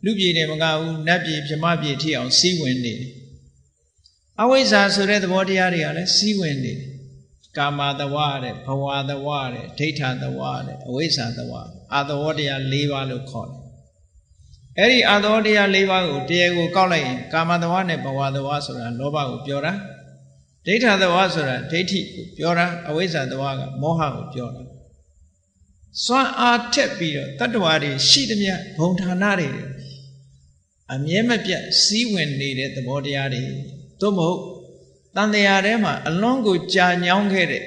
လူပြည်တွေမကဘူးနတ်ပြည်ဗြဟ္မပြည်ထိအောင်စည်းဝင်နေတယ်အဝိဇ္ဇာဆိုတဲ့သဘောတရားတွေကလည်းစည်းဝင်နေတယ်ကာမတဝတဲ့ဘဝတဝတဲ့ဒိဋ္ဌတဝတဲ့အဝိဇ္ဇာတဝအာတဝတရား၄ပါးလို့ခေါ်တယ်အဲ့ဒီအာတဝတရား၄ပါးကိုတရားကိုကောက်လိုက်ရင်ကာမတဝနဲ့ဘဝတဝဆိုတာလောဘကိုပြောတာဒိဋ္ဌတဝဆိုတာဒိဋ္ဌိကိုပြောတာအဝိဇ္ဇာတဝကမောဟကိုပြောတာစွမ်းအားထက်ပြီးတော့တတ္တဝါတွေရှိသမျှဘုံဌာနတွေအမြဲမပြတ်စည်းဝင်နေတဲ့သဘောတရားတွေသို့မဟုတ်တန်တရားထဲမှာအလွန်ကိုကြာညောင်းခဲ့တဲ့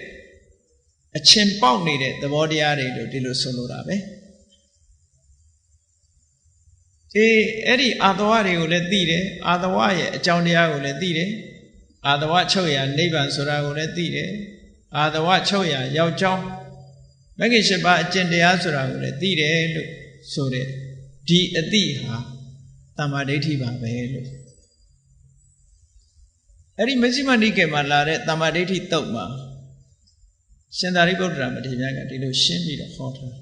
အချင်းပေါက်နေတဲ့သဘောတရားတွေလို့ဒီလိုဆိုလိုတာပဲအဲ့ဒီအာတဝတွေကိုလည်းသိတယ်အာတဝရဲ့အကြောင်းတရားကိုလည်းသိတယ်အာတဝချုပ်ရာနိဗ္ဗာန်ဆိုတာကိုလည်းသိတယ်အာတဝချုပ်ရာရောက်ကြောင်းမဂ္ဂင်၈ပါးအကျင့်တရားဆိုတာကိုလည်းသိတယ်လို့ဆိုတဲ့ဒီအသိဟာတမ္မာဒိဋ္ဌိပါပဲလို့အဲ့ဒီမဇ္ဈိမနိကေမှာလာတဲ့တမ္မာဒိဋ္ဌိတုတ်မှာရှင်သာရိပုတ္တရာမထေရကဒီလိုရှင်းပြီးတော့ဟောထား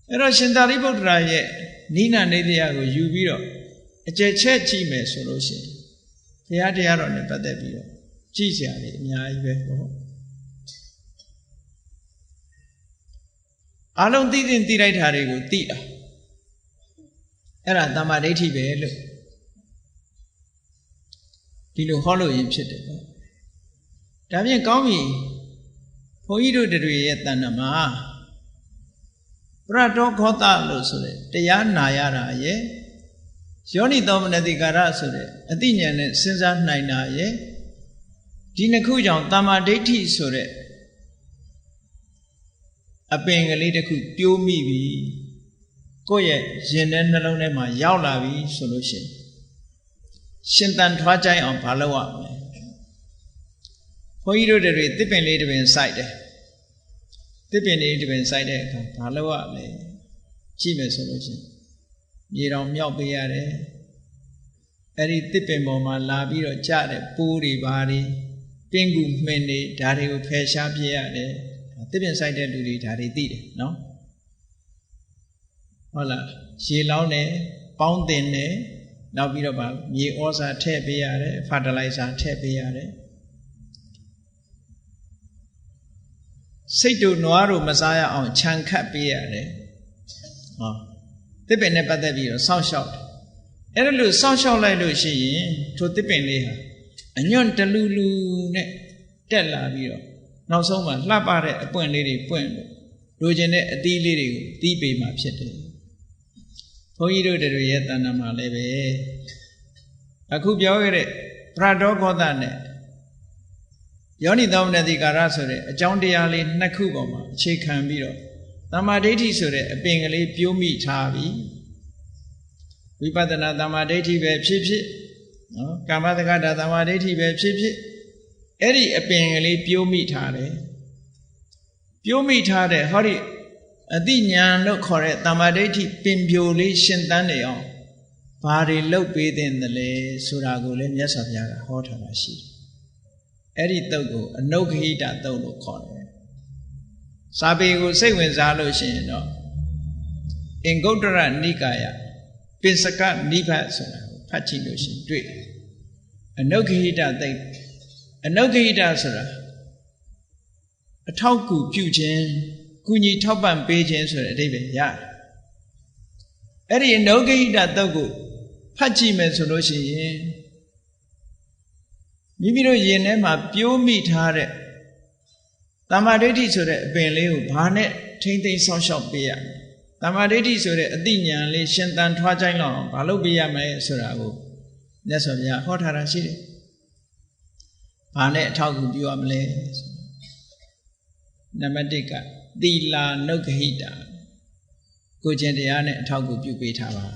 အဲ့တော့ရှင်သာရိပုတ္တရာရဲ့နိနာနေတရားကိုယူပြီးတော့အကျယ်ချက်ကြည့်မယ်ဆိုလို့ရှိရင်ဘုရားတရားတော်နဲ့ပတ်သက်ပြီးတော့ကြည့်စရာတွေအများကြီးပဲပေါ့အလုံးသိသိသိလိုက်တာတွေကိုသိတာအဲ့ဒါတမ္မာဒိဋ္ဌိပဲလို့ဒီလိုဟောလို့ရင်ဖြစ်တယ်ပေါ့ဒါဖြင့်ကောင်းပြီဘုန်းကြီးတို့တွေရဲ့တဏ္ဍာမှာပရတောခောတလို့ဆိုတဲ့တရားနာရတာရဲ့ယောနိသောမနတိကာရဆိုတဲ့အသိဉာဏ်နဲ့စဉ်းစားနိုင်တာရဲ့ဒီနှစ်ခုကြောင့်တမ္မာဒိဋ္ဌိဆိုတဲ့အပင်ကလေးတစ်ခုပြိုးမိပြီကိုယ့်ရဲ့ရင်ထဲနှလုံးထဲမှာရောက်လာပြီဆိုလို့ရှိရင်ရှင်သန်ထွားကြိုင်းအောင်မလုပ်ရမလဲဘုန်းကြီးတို့တွေသစ်ပင်လေးတစ်ပင်စိုက်တယ်သစ်ပင်လေးတစ်ပင်စိုက်တဲ့အခါမလုပ်ရမလဲကြည့်မယ်ဆိုလို့ရှိရင်မြေတော်မြောက်ပေးရတယ်အဲ့ဒီသစ်ပင်ပေါ်မှာလာပြီးတော့ကြတဲ့ပိုးတွေဘာတွေပင်ကူမှင်တွေဒါတွေကိုဖယ်ရှားပြရတယ်သစ်ပင်စိုက်တဲ့လူတွေဒါတွေသိတယ်နော်ဟုတ်လားရေလောင်းတယ်ပေါင်းတင်တယ် နောက်ပြီးတော့မြေဩဇာထည့်ပေးရတယ် fertilizer ထည့်ပေးရတယ်စိတ်တို့နွားတို့မစားရအောင်ခြံခတ်ပေးရတယ်ဟောသစ်ပင်နဲ့ပတ်သက်ပြီးတော့စောင့်ရှောက်တယ်အဲ့ဒါလို့စောင့်ရှောက်လိုက်လို့ရှိရင်ထိုသစ်ပင်လေးဟာအညွန့်တလူလူနဲ့တက်လာပြီးတော့နောက်ဆုံးမှာလှပတဲ့အပွင့်လေးတွေပွင့်လို့လိုချင်တဲ့အသီးလေးတွေကိုတီးပေးမှဖြစ်တယ်ဘုန်းကြီးတို့တွေရဲ့တဏ္ဍာမှာလည်းပဲအခုပြောခဲ့တဲ့ပရဒောဂောသနဲ့ယောနိသောမနတိကာရဆိုတဲ့အကြောင်းတရားလေးနှစ်ခုပေါ်မှာအခြေခံပြီးတော့သမ္မာဒိဋ္ဌိဆိုတဲ့အပင်ကလေးပြိုးမိထားပြီဝိပဿနာသမ္မာဒိဋ္ဌိပဲဖြစ်ဖြစ်နော်ကာမတက္ကတာသမ္မာဒိဋ္ဌိပဲဖြစ်ဖြစ်အဲ့ဒီအပင်ကလေးပြိုးမိထားတယ်ပြိုးမိထားတဲ့ဟောဒီအတိညာဏ်လို့ခေါ်တဲ့သမ္မာဒိဋ္ဌိပင်ပြိုလေးရှင်သန်နေအောင်ဘာတွေလုပ်ပေးသင့်တယ်လဲဆိုတာကိုလည်းမြတ်စွာဘုရားကဟောထားတာရှိတယ်အဲ့ဒီတုတ်ကိုအနုဂဟိတတုတ်လို့ခေါ်တယ်စာပေကိုစိတ်ဝင်စားလို့ရှိရင်တော့အင်္ဂုတ္တရနိကာယပိစကနိဗ္ဗတ်ဆိုတာကိုဖတ်ကြည့်လို့ရှိရင်တွေ့တယ်အနုဂဟိတတုတ်အနုဂဟိတဆိုတာအထောက်ကူပြုခြင်းကုညီထောက်ပံ့ပေးခြင်းဆိုတဲ့အဓိပ္ပာယ်ရတယ်အဲ့ဒီအနုဂဟိတတုတ်ကိုဖတ်ကြည့်မယ်ဆိုလို့ရှိရင်မိမိတို့ရင်ထဲမှာပြိုးမိထားတဲ့သမ္မာဒိဋ္ဌိဆိုတဲ့အပင်လေးကိုဘာနဲ့ထိမ့်သိမ်းဆောက်ရှောက်ပေးရမလဲသမ္မာဒိဋ္ဌိဆိုတဲ့အသိဉာဏ်လေးရှင်သန်ထွားကြိုင်းလောက်အောင်ဘာလုပ်ပေးရမလဲဆိုတာကိုမြတ်စွာဘုရားဟောထားတာရှိတယ်ဘာနဲ့အထောက်အကူပြုရမလဲနံပါတ်1ကသီလာနုဂဟိတကိုချင်းတရားနဲ့အထောက်အကူပြုပေးထားပါ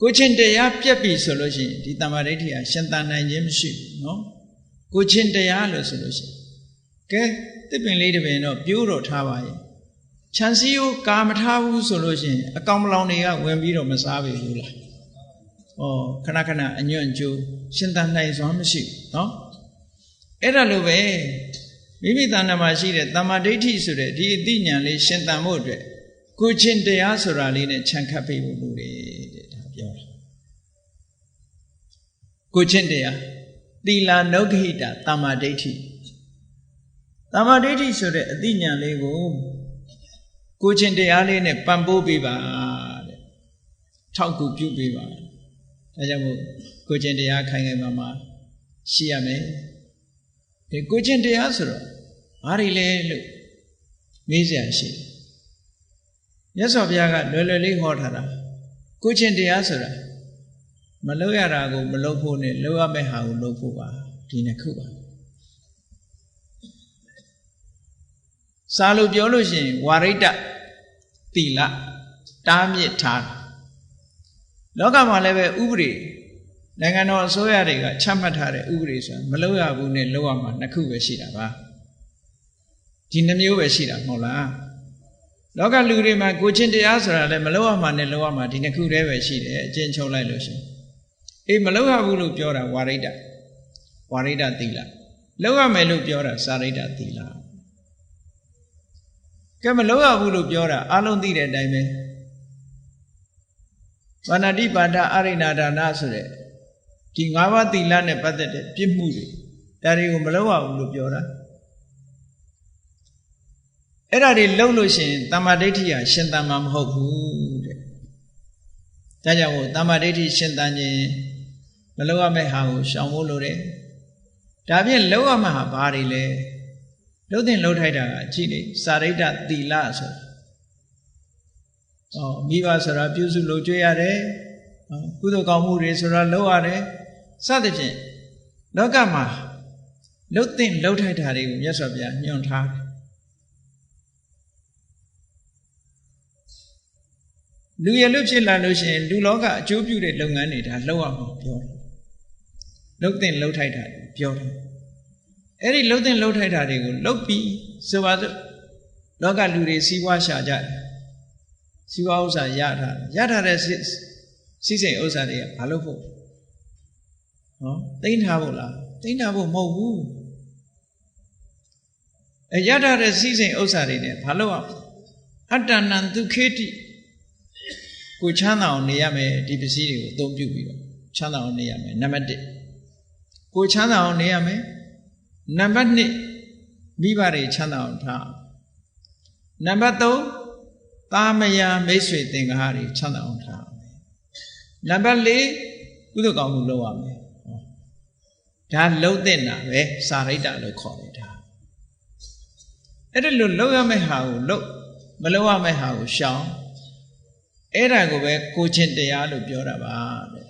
ကိုချင်းတရားပြက်ပြီဆိုလို့ရှိရင်ဒီတမ္မာဒိဋ္ဌိဟာရှင်သန်နိုင်ခြင်းမရှိဘူးနော်ကိုချင်းတရားလို့ဆိုလို့ရှိရင်ကဲတစ်ပင်လေးတစ်ပင်တော့ပြိုးတော့ထားပါရဲ့ခြံစည်းကိုကာမထားဘူးဆိုလို့ရှိရင်အကောင်မလောင်တွေကဝင်ပြီးတော့မစားပြီဘူးလားဩခဏခဏအညွန့်ကျိုးရှင်သန်နိုင်စွာမရှိဘူးနော်အဲ့ဒါလိုပဲမိမိတဏ္ဍာမှာရှိတဲ့တမ္မာဒိဋ္ဌိဆိုတဲ့ဒီအသိဉာဏ်လေးရှင်သန်ဖို့အတွက်ကိုချင်းတရားဆိုတာလေးနဲ့ခြံခတ်ပေးဖို့လိုတယ်တဲ့ဒါပြောတာကိုချင်းတရားသီလာနုဂဟိတတမ္မာဒိဋ္ဌိတမ္မာဒိဋ္ဌိဆိုတဲ့အသိဉာဏ်လေးကိုချင်းတရားလေးနဲ့ပံ့ပိုးပေးပါတဲ့ထောက်ကူပြုပေးပါဒါကြောင့်မို့ကိုချင်းတရားခိုင်ခိုင်မာမာရှိရမယ်ဒီကိုချင်းတရားဆိုတော့ဘာတွေလဲလို့မေးစရာရှိတယ်မြတ်စွာဘုရားကလွယ်လွယ်လေးဟောထားတာကိုချင်းတရားဆိုတာမလုပ်ရတာကိုမလုပ်ဖို့နဲ့လုပ်ရမယ့်ဟာကိုလုပ်ဖို့ပါဒီနှစ်ခုပါစာလို့ပြောလို့ရှိရင်ဝါရိတ္တသီလတားမြစ်ထားလောကမှာလည်းပဲဥပဒေနိုင်ငံတော်အစိုးရတွေကချမှတ်ထားတဲ့ဥပဒေဆိုတာမလုပ်ရဘူးနဲ့လုပ်ရမှာနှစ်ခုပဲရှိတာပါဒီနှမျိုးပဲရှိတာမဟုတ်လားလောကလူတွေမှာကိုချင်းတရားဆိုတာလည်းမလုပ်ရမှာနဲ့လုပ်ရမှာဒီနှစ်ခုတည်းပဲရှိတယ်အကျဉ်းချုပ်လိုက်လို့ရှိရင်အေးမလုပ်ရဘူးလို့ပြောတာဝါရိတ္တသီလလုပ်ရမယ်လို့ပြောတာစာရိတ္တသီလကဲမလုပ်ရဘူးလို့ပြောတာအလုံးသိတဲ့အတိုင်းပဲဗန္နတိပါဒအရိဏဒါနဆိုတဲ့ဒီ၅ပါးသီလနဲ့ပတ်သက်တဲ့ပြစ်မှုတွေဒါတွေကိုမလုပ်ရဘူးလို့ပြောတာအဲ့ဒါတွေလုပ်လို့ရှိရင်တမ္မာဒိဋ္ဌိဟာရှင်သန်မှာမဟုတ်ဘူးတဲ့ဒါကြောင့်မို့တမ္မာဒိဋ္ဌိရှင်သန်ခြင်းမလုပ်ရမယ့်ဟာကိုရှောင်ဖို့လိုတယ်ဒါဖြင့်လုပ်ရမှာဟာဘာတွေလဲလုပ်တဲ့လုပ်ထိုက်တာကကြည့်လေစာရိတ္တသီလဆိုတာမိဘဆိုတာပြုစုလုပ်ကြွရတယ်ကုသိုလ်ကောင်းမှုတွေဆိုတာလုပ်ရတယ်စသဖြင့်လောကမှာလုပ်တဲ့လုပ်ထိုက်တာတွေကိုမြတ်စွာဘုရားညွှန်ထားတယ်လူရလို့ဖြစ်လာလို့ရှိရင်လူလောကအကျိုးပြုတဲ့လုပ်ငန်းတွေဒါလုပ်ရမှာပြောတယ်လုပ်တဲ့လုပ်ထိုက်တာပြောတယ်အဲ့ဒီလုပ်တဲ့လုပ်ထိုက်တာတွေကိုလုပ်ပြီးဆိုပါစို့လောကလူတွေစီးပွားရှာကြတယ်စီးပွားဥစ္စာရထားတဲ့စီးစိမ်ဥစ္စာတွေကဘာလုပ်ဖို့နော်သိမ်းထားဖို့လားသိမ်းထားဖို့မဟုတ်ဘူးရထားတဲ့စီးစိမ်ဥစ္စာတွေနဲ့ဘာလုပ်အောင်အတ္တနံဒုက္ခေတိ ကိုချမ်းသာအောင်နေရမယ်ဒီပစ္စည်းတွေကိုအသုံးပြုပြီးတော့ချမ်းသာအောင်နေရမယ်နံပါတ်1ကိုချမ်းသာအောင်နေရမယ်နံပါတ်2မိဘတွေချမ်းသာအောင်ထားနံပါတ်3သားမယားမိတ်ဆွေသင်္ကားတွေချမ်းသာအောင်ထားနံပါတ်4ကုသိုလ်ကောင်းမှုလုပ်ရမယ်ဒါလုံးတဲ့နာပဲစာရိတ္တလို့ခေါ်တယ်ဒါအဲ့ဒါလို့လုပ်ရမယ့်ဟာကိုလုပ်မလုပ်ရမယ့်ဟာကိုရှောင်အဲ့ဒါကိုပဲကိုချင်းတရားလို့ပြောတာပါတဲ့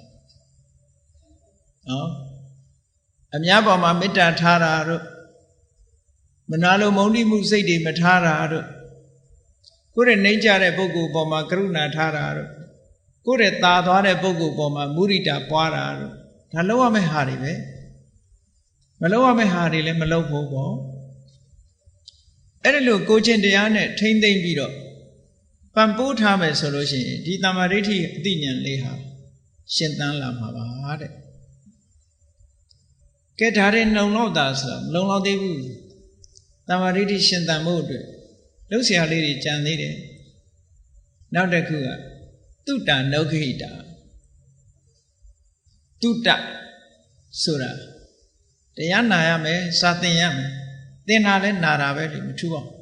နော်အများပေါ်မှာမေတ္တာထားတာတို့မနာလိုမုန်းတိမှုစိတ်တွေမထားတာတို့ကိုယ့်ရဲ့နှိမ့်ကြတဲ့ပုဂ္ဂိုလ်ပေါ်မှာကရုဏာထားတာတို့ကိုယ့်ရဲ့သာသွားတဲ့ပုဂ္ဂိုလ်ပေါ်မှာမုရိတာပွားတာတို့ဒါလုပ်ရမယ့်ဟာတွေပဲမလုပ်ရမယ့်ဟာတွေလည်းမလုပ်ဖို့ပေါ့အဲ့ဒါလို့ကိုချင်းတရားနဲ့ထိမ့်သိမ့်ပြီးတော့ပံပိုးထားမယ်ဆိုလို့ရှိရင်ဒီတမ္မာဒိဋ္ဌိအသိဉာဏ်လေးဟာရှင်သန်လာမှာပါတဲ့ကဲဒါတွေနှုံတော့တာဆိုတော့မလုံလောက်သေးဘူးတမ္မာဒိဋ္ဌိရှင်သန်ဖို့အတွက်လှုပ်ရှားလေးတွေကြံသေးတယ်နောက်တစ်ခုကတုတ္တနုခိတာတုတ္တဆိုတာတရားနာရမယ်စာသင်ရမယ်သင်တာလဲနာတာပဲလေမထူးပါဘူး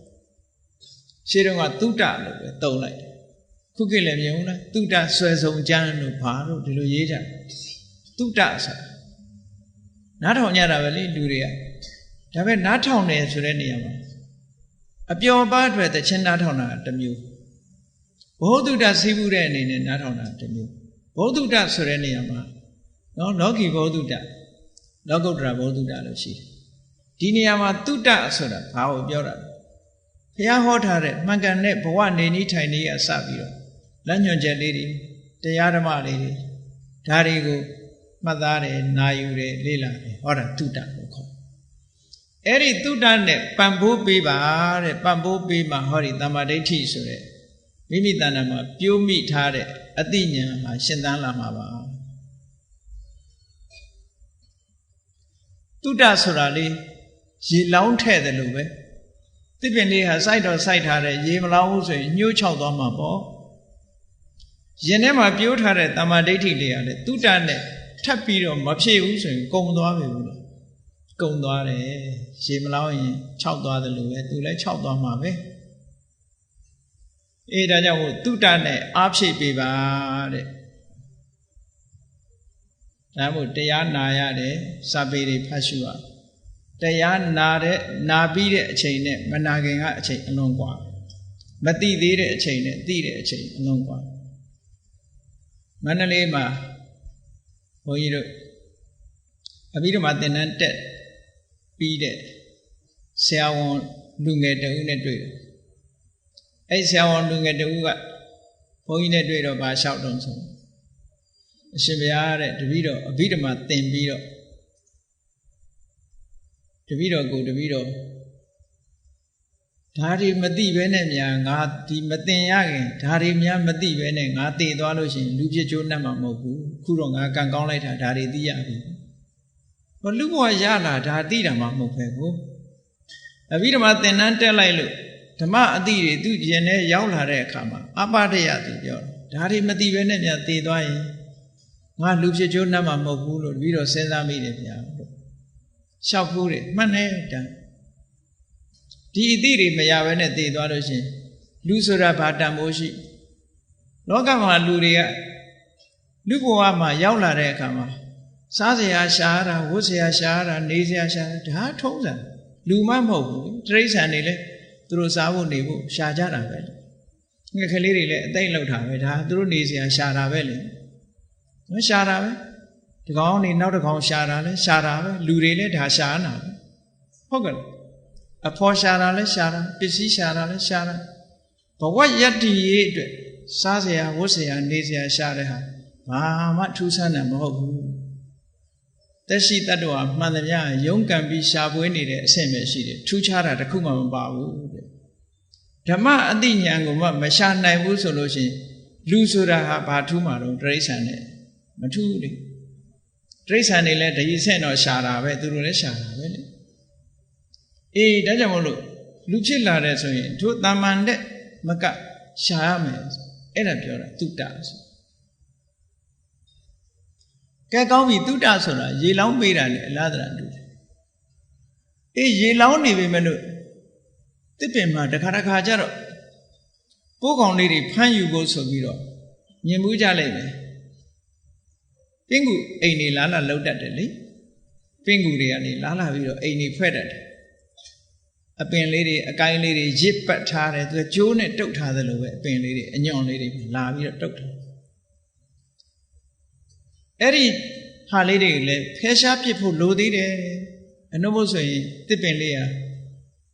ရှင်းတော့ကတုတ္တလို့ပဲသုံးလိုက်တယ်ခုခေတ်လည်းမြင်ဘူးလားတုတ္တဆွဲစုံကျမ်းလို့ဘာလို့ဒီလိုရေးကြတုတ္တဆိုတာနားထောင်ကြတာပဲလေလူတွေကဒါပဲနားထောင်တယ်ဆိုတဲ့နေရာမှာအပျော်ပါးအတွက်တခြင်းနားထောင်တာတစ်မျိုးဘောဓုတ္တစီးပူးတဲ့အနေနဲ့နားထောင်တာတစ်မျိုးဘောဓုတ္တဆိုတဲ့နေရာမှာနော်လောကီဘောဓုတ္တလောကုတ္တရာဘောဓုတ္တလို့ရှိတယ်ဒီနေရာမှာတုတ္တဆိုတာဘာကိုပြောတာဘုရားဟောထားတဲ့မှန်ကန်တဲ့ဘဝနေနည်းထိုင်နည်းအစပြီးတော့လက်ညွှန်ချက်လေးတွေတရားဓမ္မလေးတွေဒါတွေကိုမှတ်သားတယ်နာယူတယ်လေ့လာတယ်ဟောတာတုတ္တလို့ခေါ်အဲ့ဒီတုတ္တနဲ့ပံ့ပိုးပေးပါတဲ့ပံ့ပိုးပေးမှဟောဒီတမ္မာဒိဋ္ဌိဆိုတဲ့မိမိတဏ္ဍာမှာပြိုးမိထားတဲ့အသိဉာဏ်ဟာရှင်သန်လာမှာပါတုတ္တဆိုတာလေရေလောင်းထဲ့တယ်လို့ပဲသစ်ပင်လေးဟာစိုက်တော့စိုက်ထားတဲ့ရေမလောင်းဘူးဆိုရင်ညှိုးချောက်သွားမှာပေါ့ရင်ထဲမှာပြိုးထားတဲ့တမ္မာဒိဋ္ဌိလေးကလည်းတုတ္တနဲ့ထပ်ပြီးတော့မဖြည့်ဘူးဆိုရင်ကုံသွားပြီဘူးလားကုံသွားတယ်ရေမလောင်းရင်ခြောက်သွားတယ်လို့ပဲသူလည်းခြောက်သွားမှာပဲအေးဒါကြောင့်မို့တုတ္တနဲ့အားဖြည့်ပေးပါတဲ့ဒါမို့တရားနာရတယ်စာပေတွေဖတ်ရှုရတရားနာပြီးတဲ့အချိန်နဲ့မနာခင်ကအချိန်အလွန်กว่าမသိသေးတဲ့အချိန်နဲ့သိတဲ့အချိန်အလွန်กว่าမန္တလေးမှာဘုန်းကြီးတို့အဘိဓမ္မာသင်တန်းတက်ပြီးတဲ့ဆရာဝန်လူငယ်တဦးနဲ့တွေ့တယ်အဲ့ဆရာဝန်လူငယ်တဦးကဘုန်းကြီးနဲ့တွေ့တော့ဗာလျှောက်တော့ဆိုအရှင်ဘုရားတဲ့တပည့်တော်အဘိဓမ္မာသင်ပြီးတော့တပည့်တော်ကိုတပည့်တော်ဒါတွေမသိဘဲနဲ့များငါဒီမသင်ရခင်ဒါတွေများမသိဘဲနဲ့ငါတည်သွားလို့ရှိရင်လူဖြစ်ချိုးနှက်မှာမဟုတ်ဘူးခုတော့ငါကံကောင်းလိုက်တာဒါတွေသိရပြီဘာလူဘဝရလာဒါသိတာမှမဟုတ်ပဲကိုအဘိဓမ္မာသင်တန်းတက်လိုက်လို့ဓမ္မအသိတွေသူကျင်နဲ့ရောက်လာတဲ့အခါမှာအပတ္တယသူပြောဒါတွေမသိဘဲနဲ့များတည်သွားရင်ငါလူဖြစ်ချိုးနှက်မှာမဟုတ်ဘူးလို့တပည့်တော်စဉ်းစားမိတယ်ဗျာလျှောက်ဖို့တယ်မှတ်နေတန်းဒီအသည့်တွေမရဘဲနဲ့တည်သွားလို့ရှင်လူဆိုတာဘာတန်ဖိုးရှိလောကမှာလူတွေကလူဘဝမှာရောက်လာတဲ့အခါမှာစားစရာရှားတာဝတ်စရာရှားတာနေစရာရှားတာဒါထုံးစံလူမှမဟုတ်ဘူးတိရစ္ဆာန်တွေလည်းသူတို့စားဖို့နေဖို့ရှားကြတာပဲငှက်ကလေးတွေလည်းအသိလောက်တာပဲဒါသူတို့နေစရာရှားတာပဲလေမရှားတာပဲဒီကောင်နေနောက်တစ်ကောင်ရှားတာလဲရှားတာပဲလူတွေလည်းဒါရှားနာပဲဟုတ်ကဲ့အဖော်ရှားတာလဲရှားတာပစ္စည်းရှားတာလဲရှားတာဘဝယတ္တိရေးအတွက်စားစရာဝတ်စရာနေစရာရှားတဲ့ဟာဘာမှထူးဆန်းတယ်မဟုတ်ဘူးသက်ရှိတ attva မှန်သမျှရုန်းကန်ပြီးရှားပွေးနေတဲ့အဆင့်ပဲရှိတယ်ထူးခြားတာတစ်ခုမှမပါဘူးတဲ့ဓမ္မအသိဉာဏ်ကိုမှမရှာနိုင်ဘူးဆိုလို့ရှိရင်လူဆိုတာဟာဘာထူးမှာတော့တိရစ္ဆာန်နဲ့မထူးလေတိရစ္ဆာန်တွေလည်းတကြီးဆင့်တော့ရှာတာပဲသူတို့လည်းရှာတာပဲလေအေးဒါကြောင့်မို့လို့လူဖြစ်လာတဲ့ဆိုရင်တို့တာမန်တဲ့မကရှာရမယ် အဲ့ဒါပြောတာတုတ္တဆိုကဲကောင်းပြီတုတ္တဆိုတာရေလောင်းပေးတာလေအလားတရာတူတယ်အေးရေလောင်းနေပြီမလို့တစ်ပင်မှာတစ်ခါကျတော့ပိုးကောင်လေးတွေဖမ်းယူဖို့ဆိုပြီးတော့မြင်မှုကြလိုက်မယ်ပင်ကူအိမ်နေလာလှုပ်တတ်တယ်လေပင်ကူတွေကနေလာပြီးတော့အိမ်နေဖွဲ့တတ်တယ်အပင်လေးတွေအကိုင်းလေးတွေရစ်ပတ်ထားတယ်သူကကျိုးနဲ့တုတ်ထားသလိုပဲအပင်လေးတွေအညွန့်လေးတွေလာပြီးတော့တုတ်တယ်အဲ့ဒီဟာလေးတွေလည်းဖယ်ရှားပစ်ဖို့လိုသေးတယ်အနှုတ်ဖို့ဆိုရင်တစ်ပင်လေးဟာ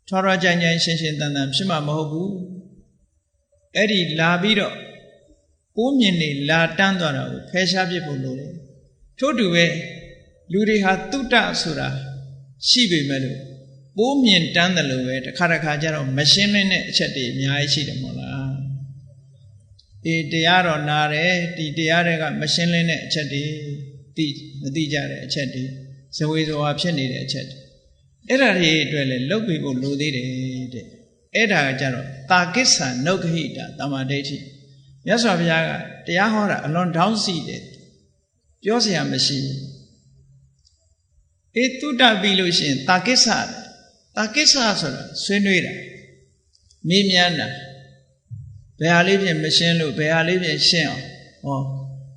ထွားထွားကြိုင်ကြိုင်ရှင်းရှင်းတန်တန်ဖြစ်မှာမဟုတ်ဘူးအဲ့ဒီလာပြီးတော့ပိုးမြင်နေလာတန်းသွားတာကိုဖယ်ရှားပစ်ဖို့လိုတယ်ထို့တူပဲလူတွေဟာတုတ္တဆိုတာရှိပေမဲ့လို့ပိုးမြင်တန်းတယ်လို့ပဲတစ်ခါကျတော့မရှင်းလင်းတဲ့အချက်တွေအများကြီးရှိတယ်မို့လားအေးတရားတော်နာတယ်ဒီတရားတွေကမရှင်းလင်းတဲ့အချက်တွေမသိကြတဲ့အချက်တွေဇဝေဇဝါဖြစ်နေတဲ့အချက်တွေအဲ့ဒါတွေအတွက်လည်းလုပ်ပြီးဖို့လိုသေးတယ်တဲ့အဲ့ဒါကကြတော့တာကိစ္ဆာနုဂဟိတာတမ္မာဒိဋ္ဌိမြတ်စွာဘုရားကတရားဟောတာအလွန်တောင်းစီတယ်ပြောစရာမရှိဘူးအေးတုတ္တပြီးလို့ရှိရင်တာကိစ္ဆာဆိုတာဆွေးနွေးတာမေးမြန်းတာဘယ်ဟာလေးဖြင့်မရှင်းလို့ဘယ်ဟာလေးဖြင့်ရှင်းအောင်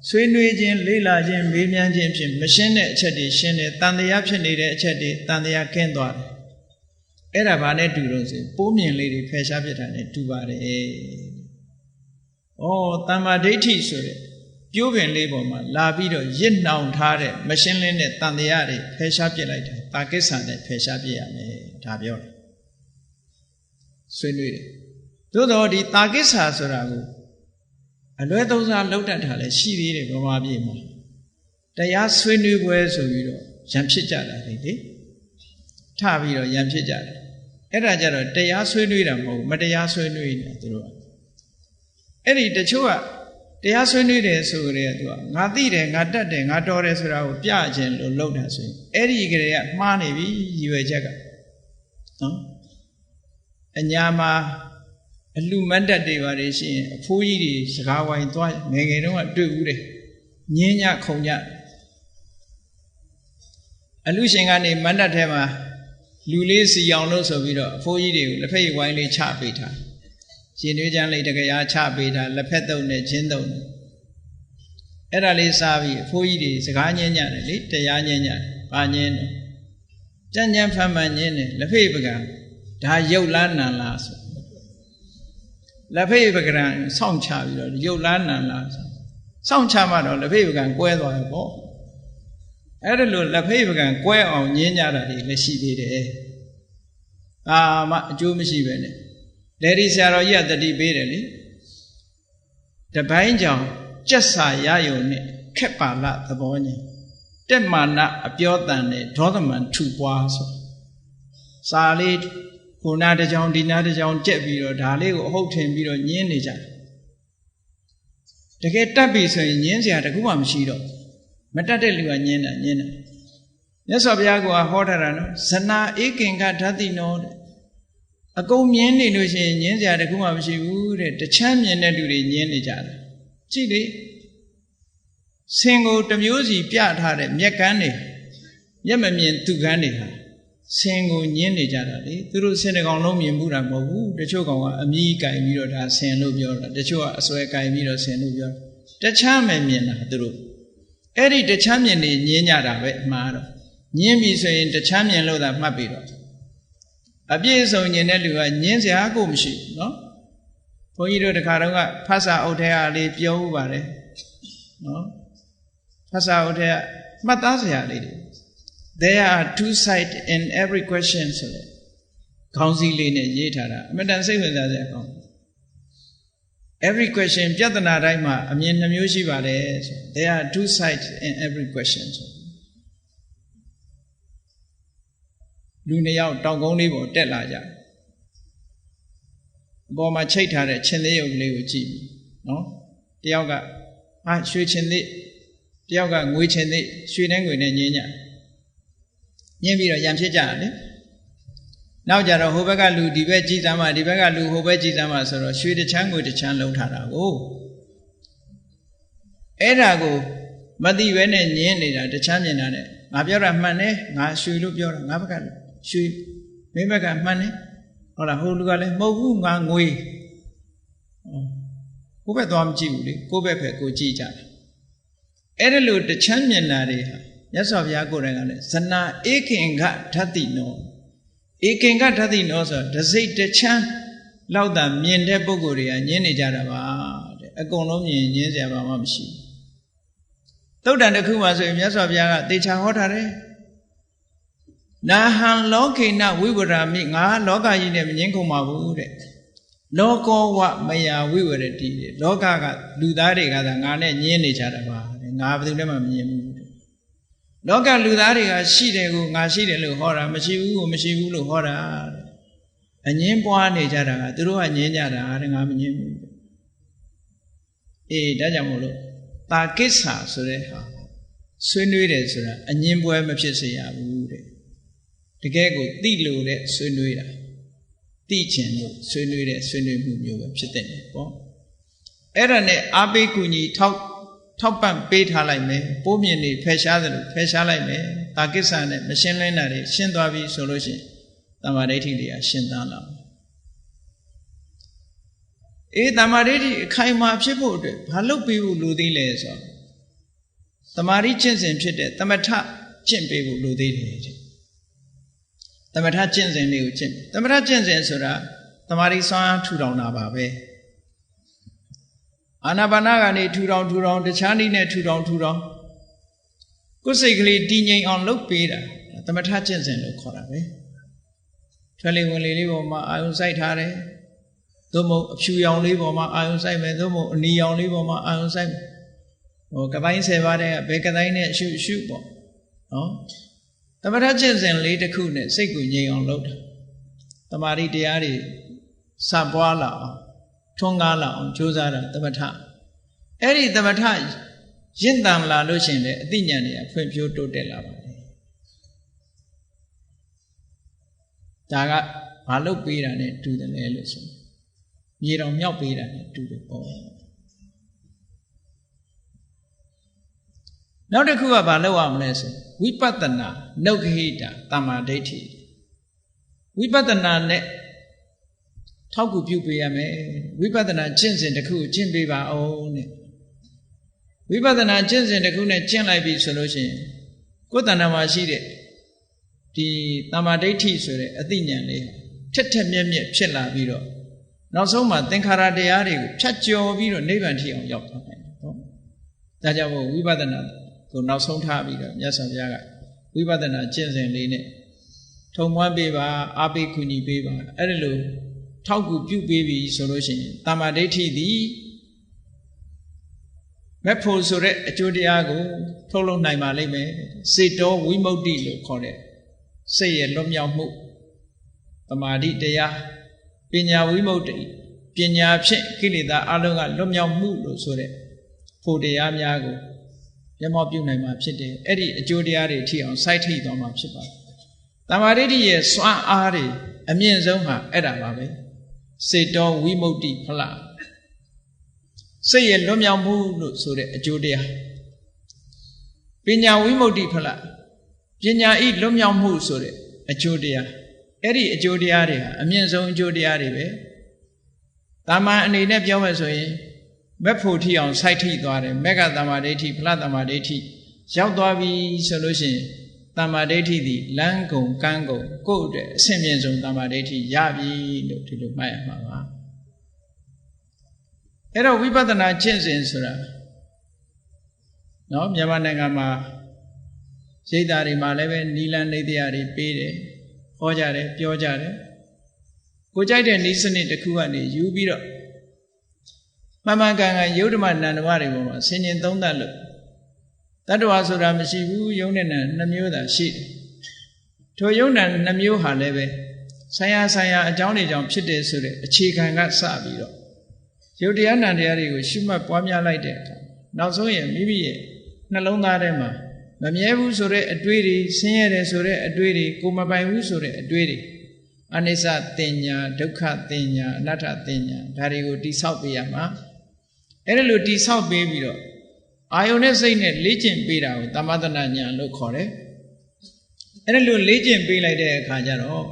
ဆွေးနွေးခြင်းလေ့လာခြင်းမေးမြန်းခြင်းဖြင့်မရှင်းတဲ့အချက်တွေရှင်းတယ်တန်တရားဖြစ်နေတဲ့အချက်တွေတန်တရားကင်းသွားတယ်အဲ့ဒါဘာနဲ့တူလို့ဆိုပိုးမြင်လေးတွေဖယ်ရှားပြတာနဲ့တူပါတယ်တမ္မာဒိဋ္ဌိဆိုတဲ့ပြိုးပင်လေးပေါ်မှာလာပြီးတော့ရစ်နှောင်ထားတဲ့မရှင်းလင်းတဲ့တန်တရားတွေဖယ်ရှားပြလိုက်တယ်တာကိစ္ဆာနဲ့ဖယ်ရှားပြရမယ်ဒါပြောတယ်ဆွေးနွေးတယ်သို့တော့ဒီတာကိစ္ဆာဆိုတာကိုအလွဲသုံးစားလောက်တတ်တာလည်းရှိသေးတယ်ဗမာပြည်မှာတရားဆွေးနွေးပွဲဆိုပြီးတော့ရံဖြစ်ကြတာလေထပြီးတော့ရံဖြစ်ကြတယ်အဲ့ဒါကြတော့တရားဆွေးနွေးတာမဟုတ်မတရားဆွေးနွေးနေတာသူတို့ကအဲ့ဒီတချို့ကတရားဆွေးနွေးတယ်ဆိုကြတဲ့သူကငါသိတယ်ငါတတ်တယ်ငါတော်တယ်ဆိုတာကိုပြခြင်းလို့လုပ်တာဆိုရင်အဲ့ဒီကလေးကမှားနေပြီရည်ရွယ်ချက်ကနော်အညာမှာအလူမတ်တက်တွေပါလေရှိရင်အဖိုးကြီးတွေစကားဝိုင်းသွားငယ်ငယ်တုန်းကတွေ့ဦးတယ်ညင်းညခုံညအလူရှင်ကနေမတ်တက်ထဲမှာလူလေးစီအောင်လို့ဆိုပြီးတော့အဖိုးကြီးတွေကိုလက်ဖက်ရည်ဝိုင်းလေးချပေးထားရှင်နွေးချမ်းလေးတကရာချပေးထားလက်ဖက်တုံနဲ့ချင်းတုံနဲ့အဲ့ဒါလေးစားပြီးအဖိုးကြီးတွေစကားညင်းညတယ်လေတရားညင်းညတယ်ပါညင်းတယ်ကြမ်းကြမ်းဖန်ဖန်ညင်းတယ်လက်ဖက်ပကံဒါရုပ်လားနံလားဆိုလက်ဖေးပကံစောင့်ချပြီးတော့ရုပ်လားနံလားစောင့်ချမှတော့လက်ဖေးပကံကွဲသွားတယ်ပေါ့အဲ့ဒါလို့လက်ဖေးပကံကွဲအောင်ညင်းကြတာတွေလည်းရှိသေးတယ်မှအကျိုးမရှိပဲနဲ့လေဒီဆရာတော်ကြီးကတတိပေးတယ်လေတပိုင်းကြောင့်ကြက်စာရယုံနဲ့ခက်ပါလသဘောညင်တက်မာနအပြောတန်နဲ့ဒေါသမန်ထူပွားဆိုစာလေးကိုနာတကြောင်ဒီနာတကြောင်ကြက်ပြီးတော့ဒါလေးကိုအဟုတ်ထင်ပြီးတော့ညင်းနေကြတယ်တကယ်တတ်ပြီဆိုရင်ညင်းစရာတခုမှမရှိတော့မတတ်တဲ့လူကညင်းတာမြတ်စွာဘုရားကဟောထားတာနော်ဇနာဧကင်္ဂဓာတိနောတဲ့အကုန်မြင်းနေလို့ရှိရင်ညင်းစရာတခုမှမရှိဘူးတဲ့တချမ်းမြင်တဲ့လူတွေညင်းနေကြတယ်ကြည့်လေဆင်ကိုတစ်မျိုးစီပြထားတဲ့မျက်ကန်းတွေမျက်မမြင်သူကန်းတွေဟာဆင်ကိုညင်းနေကြတာလေသူတို့ဆင်တကောင်လုံးမြင်မှုတာမဟုတ်ဘူးတချို့ကောင်ကအမြည်ကင်ပြီးတော့ဒါဆင်လို့ပြောတာတချို့ကအစွဲကင်ပြီးတော့ဆင်လို့ပြောတချမ်းပဲမြင်တာသူတို့အဲ့ဒီတချမ်းမြင်နေညင်းကြတာပဲမှားတော့ညင်းပြီဆိုရင်တချမ်းမြင်လို့သာမှတ်ပြီးတော့အပြည့်စုံညင်တဲ့လူကညင်းစရာကိုမရှိဘူးနော်ဘုန်းကြီးတို့တခါတော့ကဖတ်စာအုပ်ထဲကလေးပြောဥပါတယ်နော်ဖတ်စာအုပ်ထဲကမှတ်သားစရာလေးတွေThere are two sides in every question ဆိုတဲ့ခေါင်းစည်းလေးနဲ့ရေးထားတာအမှန်တန်စိတ်ဝင်စားစရာကောင်း Every question ပြဿနာတိုင်းမှာအမြင်နှမျိုးရှိပါတယ်ဆို There are two sides in every question ဆိုလူနှစ်ယောက်တောင်ကုန်းလေးပေါ်တက်လာကြအပေါ်မှာချိတ်ထားတဲ့ချင်းသေးရုပ်ကလေးကိုကြည့်ပြီနော်တယောက်ကရွှေချင်းသေးတယောက်ကငွေချင်းသေးရွှေနဲ့ငွေနဲ့ညင်းညပြီးတော့ရံဖြစ်ကြတယ်နောက်ကြတော့ဟိုဘက်ကလူဒီဘက်ကြည်စမ်းမှဒီဘက်ကလူဟိုဘက်ကြည်စမ်းမှဆိုတော့ရွှေတစ်ချမ်းငွေတစ်ချမ်းလုံးထားတာကို Erago, Madi Vene Yenida, the champion on it. Mabera Mane, Nashu Lupio, Navagan, Shui, Mimaka Mane, or a whole gale, Mogu Mangui. Kobe Dom Jimmy, Kobe Peko Jija. Erelu, the champion Nadia, yes of Yagoran, Sana Eking got Tatino. Eking got Tatino, the say the chan, Lauda, Miende Bogoria, Yeni Jarava, a gonomi, Yenzia Mamshi. Todan the Kumas, yes of Yaga, they chahotare. Nahan Loki now we were meeting our Loga in the Yanko Mabude. Loco what may we were at the Loga Ludariga than Gane Yeni Jarava, and after them a Loga Ludariga, she de Nashi de Luhora, Machiu Luhora, and Yimpoane Jara, Duru and Yara, and Amin. Eh, Dajamolo, Takisa, so they have. Swinduides, and Yimboy Mapsia would. The Gago, Dilude, Swinduida. Teaching, Swinduide, Swindu, you were sitting. Erane, Abe Kuni, top and bait halime, Bomiani, Peshalime, Takisan, Machine Lenari, Shindavi solution, Tamareti, Shindana. E Tamareti, Kaima Chipote, Hello people, Ludi laser. Tamari chins and chit, Tamata, Chimpe, Ludi. Tamata chins and new chimp. Tamata chins and Sura, Tamari son, 2 round Ababe. Anabanaga need 2 round, the Chani net 2 round. Kusically dinning on look Peter, Tamata chins and look Korabe. Telling when live on my iron side Hare, Domo, few young live on my iron side, Domo, neon live on my iron side. Oh, Kabain say, Becadine, shoot. Oh. The Marajans and later coolness, say good ye on load. The Mari Diari, Sabuala, Tongala on Josara, the Mata. Eri the Mataj, Jindan la Lucin, the Dinyania, Pimputo de la Daga, Palo Piran to the Nelson. Ye don't yell Piran to the ball. Now the Kuba Baloam lesson, Wipatana, no Hita, Tamadeti. Wipatana net Taku Pupiame, Wipatana chins in the coup, Chimbiba own. Wipatana chins in the Kuna Chinlai solution. Kutanamashide, the Tamadeti Sure, Athenian, Tetemia Chilla Viro. Now so much, think Haradiari, Chacho Viro, Nevanti on your Tajavo, Wipatana. So now some time, yes, of Yaga. We were the Chins and Lene. Tomwa Beba, Abe Kuni Beba, Erelu, Tauku Pu Baby solution, Tamadeti the Mepo Sore, Jodiago, Tolo Naima Leme, Seto, Wimo Dilo, call it. Say a Lomya Mo. Tamadi Dea, Pinya Wimo De, Pinya Pshe, Kilida, Alonga, Lomya Mu, Sore, for the Amiago. Yamobu Nama Pite, Eddie, Jodiari tea on sight heat on my shipper. Tamaridi, Swan Ari, a mean zonha, Edababe. Say, don't we moti pala. Say a Lomya Mu, so the Jodia. Pinya we moti pala. Pinya eat Lomya Mu, so the Jodia. Eddie, a Jodiari, a mean zone Jodiari. Tama and a nephew. Mepoti on sight heat or mega tamadeti, platamadeti, Shaudavi solution, tamadeti, the Lango, Gango, good, Semians on tamadeti, Yavi, to look my mama. Era Wipatana chins in Sura. No, Yamanagama, Zedari Maleven, Nilan Nadiari, Pede, Hojare, Piojare. Kojai listening to Kuani, you beat up. Mama Ganga Yodaman and Wari, singing down that look. That was what I'm Shivu, Yonan, Namuda, she. To Yonan, Namu Haleve, Saya, Johnny John Chide Sure, a chicken got Sabio. Yodiana and the Ari, Shuma Pamia like that. Now so, maybe Nalonga Rema. Mamievu Sure, a duty, Senior Sure, a duty, Kuma by Usure, a duty. Anisa Tenya, Duka Tenya, Nata Tenya, Tarigo di South Yama. Erelu di South baby. အာယုန်နဲ့စိတ်နဲ့လေ့ကျင့်ပေးတာကိုသမထနာဉာဏ်လို့ခေါ်တယ်အဲ့ဒါလို့လေ့ကျင့်ပေးလိုက်တဲ့အခါကျတော့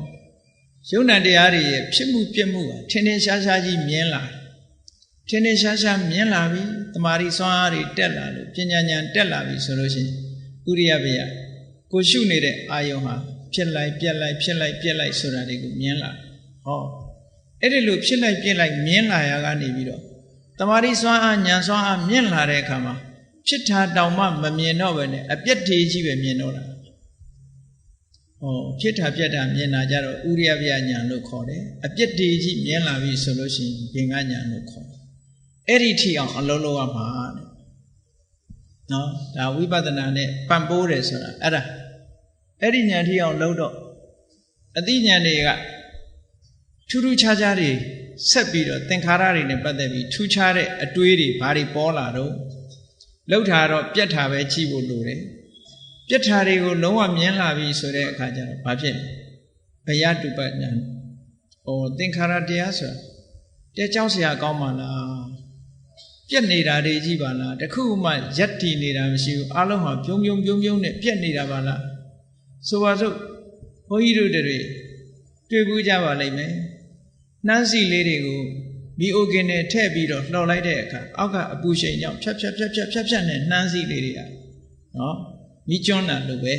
ယုံနာတရားတွေရဲ့ဖြစ်မှုပြမှုဟာထင်ထင်ရှားရှားကြီးမြင်လာထင်ထင်ရှားရှားမြင်လာပြီတမာရီစွမ်းအားတွေတက်လာလို့ပညာဉာဏ်တက်လာပြီဆိုလို့ရှိရင်ဥရိယဘေယကိုရှုနေတဲ့အာယုန်ဟာဖြစ်လိုက်ပြက်လိုက်ဖြစ်လိုက်ပြက်လိုက်ဆိုတာတွေကိုမြင်လာဟောအဲ့ဒီလိုဖြစ်လိုက်ပြက်လိုက်မြင်လာရကနေပြီးတော့တမာရီစွမ်းအားဉာဏ်စွမ်းအားမြင်လာတဲ့အခါမှာဖြစ်တာတောင်မှမမြင်တော့ဘဲနဲ့အပြက်ထေကြီးပဲမြင်တော့တာဖြစ်တာပြက်တာမြင်လာကြတော့ဥရိယဗျာဉာဏ်လို့ခေါ်တယ်အပြက်ထေကြီးမြင်လာပြီဆိုလို့ရှိရင်ဘင်္ဂဉာဏ်လို့ခေါ်တယ်အဲ့ဒီထိအောင်အလုံးလုံးရမှာတဲ့နော်ဒါဝိပဿနာနဲ့ပံ့ပိုးတယ်ဆိုတာအဲ့ဒီဉာဏ်ထိအောင်လုံးတော့အသိဉာဏ်တွေကထူးထူးခြားခြားတွေဆက်ပြီးတော့သင်္ခါရတွေနဲ့ပတ်သက်ပြီးထူးခြားတဲ့အတွေးတွေဘာတွေပေါ်လာတော့လောက်တာတော့ပြက်တာပဲကြည့်ဖို့လိုတယ်ပြက်တာတွေကိုလုံးဝမြင်လာပြီဆိုတဲ့အခါကျတော့ဘာဖြစ်လဲဘယတုပ္ပဉာဏ်သင်္ခါရတရားဆိုတာတဲကြောက်စရာကောင်းပါလားပြက်နေတာတွေကြီးပါလားတခုမှရက်တည်နေတာမရှိဘူးအလုံးဟာပြုံးနဲ့ပြက်နေတာပါလားဆိုပါစို့ဘုန်းကြီးတို့တွေတွေ့ဘူးကြပါလိမ့်မယ်နှမ်းစီလေးတွေကိုမီအိုကင်နဲ့ထည့်ပြီးတော့လှော်လိုက်တဲ့အခါအောက်ကအပူရှိန်ကြောင့်ဖြတ်နဲ့နှမ်းစီလေးတွေကနော်မိကျွန်းတာလို့ပဲ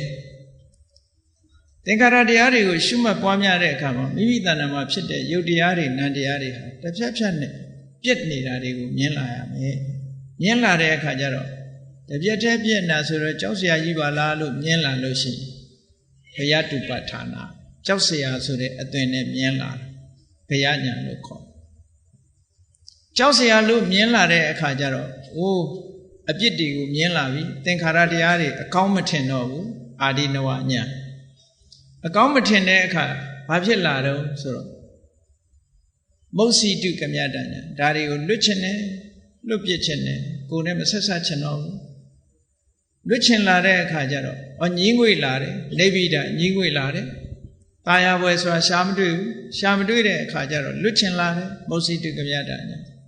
သင်္ခါရတရားတွေကိုရှုမှတ်ပွားများတဲ့အခါမှာမိမိတဏ္ဍာမှာဖြစ်တဲ့ယုတ်တရားတွေနံတရားတွေဟာတစ်ဖြတ်နဲ့ပြက်နေတာတွေကိုမြင်လာရမယ်မြင်လာတဲ့အခါကျတော့တပြက်တည်းပြက်နာဆိုတော့ကြောက်စရာကြီးပါလားလို့မြင်လာလို့ရှိရင်ဘယတုပ္ပဌာနာကြောက်စရာဆိုတဲ့အသွင်နဲ့မြင်လာဘယဉာဏ်လို့ခေါ်ကြောက်စရာလို့မြင်လာတဲ့အခါကျတော့အပြစ်တွေကိုမြင်လာပြီသင်္ခါရတရားတွေအကောင်းမထင်တော့ဘူးအာဒီနဝဉာဏ်အကောင်းမထင်တဲ့အခါဘာဖြစ်လာတော့ဆိုတော့မုတ်စီတုကမြတဉာဏ်ဒါတွေကိုလွတ်ချင်တယ်လွတ်ပြစ်ချင်တယ်ကိုယ်နဲ့မဆက်ဆက်ချင်တော့ဘူးလွတ်ချင်လာတဲ့အခါကျတော့ညင်းငွေလာတယ်နေဗိဒညင်းငွေလာတယ်ตาယာပွဲဆိုတာရှားမတွေ့ဘူးရှားမတွေ့တဲ့အခါကျတော့လွတ်ချင်လာတယ်မုတ်စီတုကမြတဉာဏ်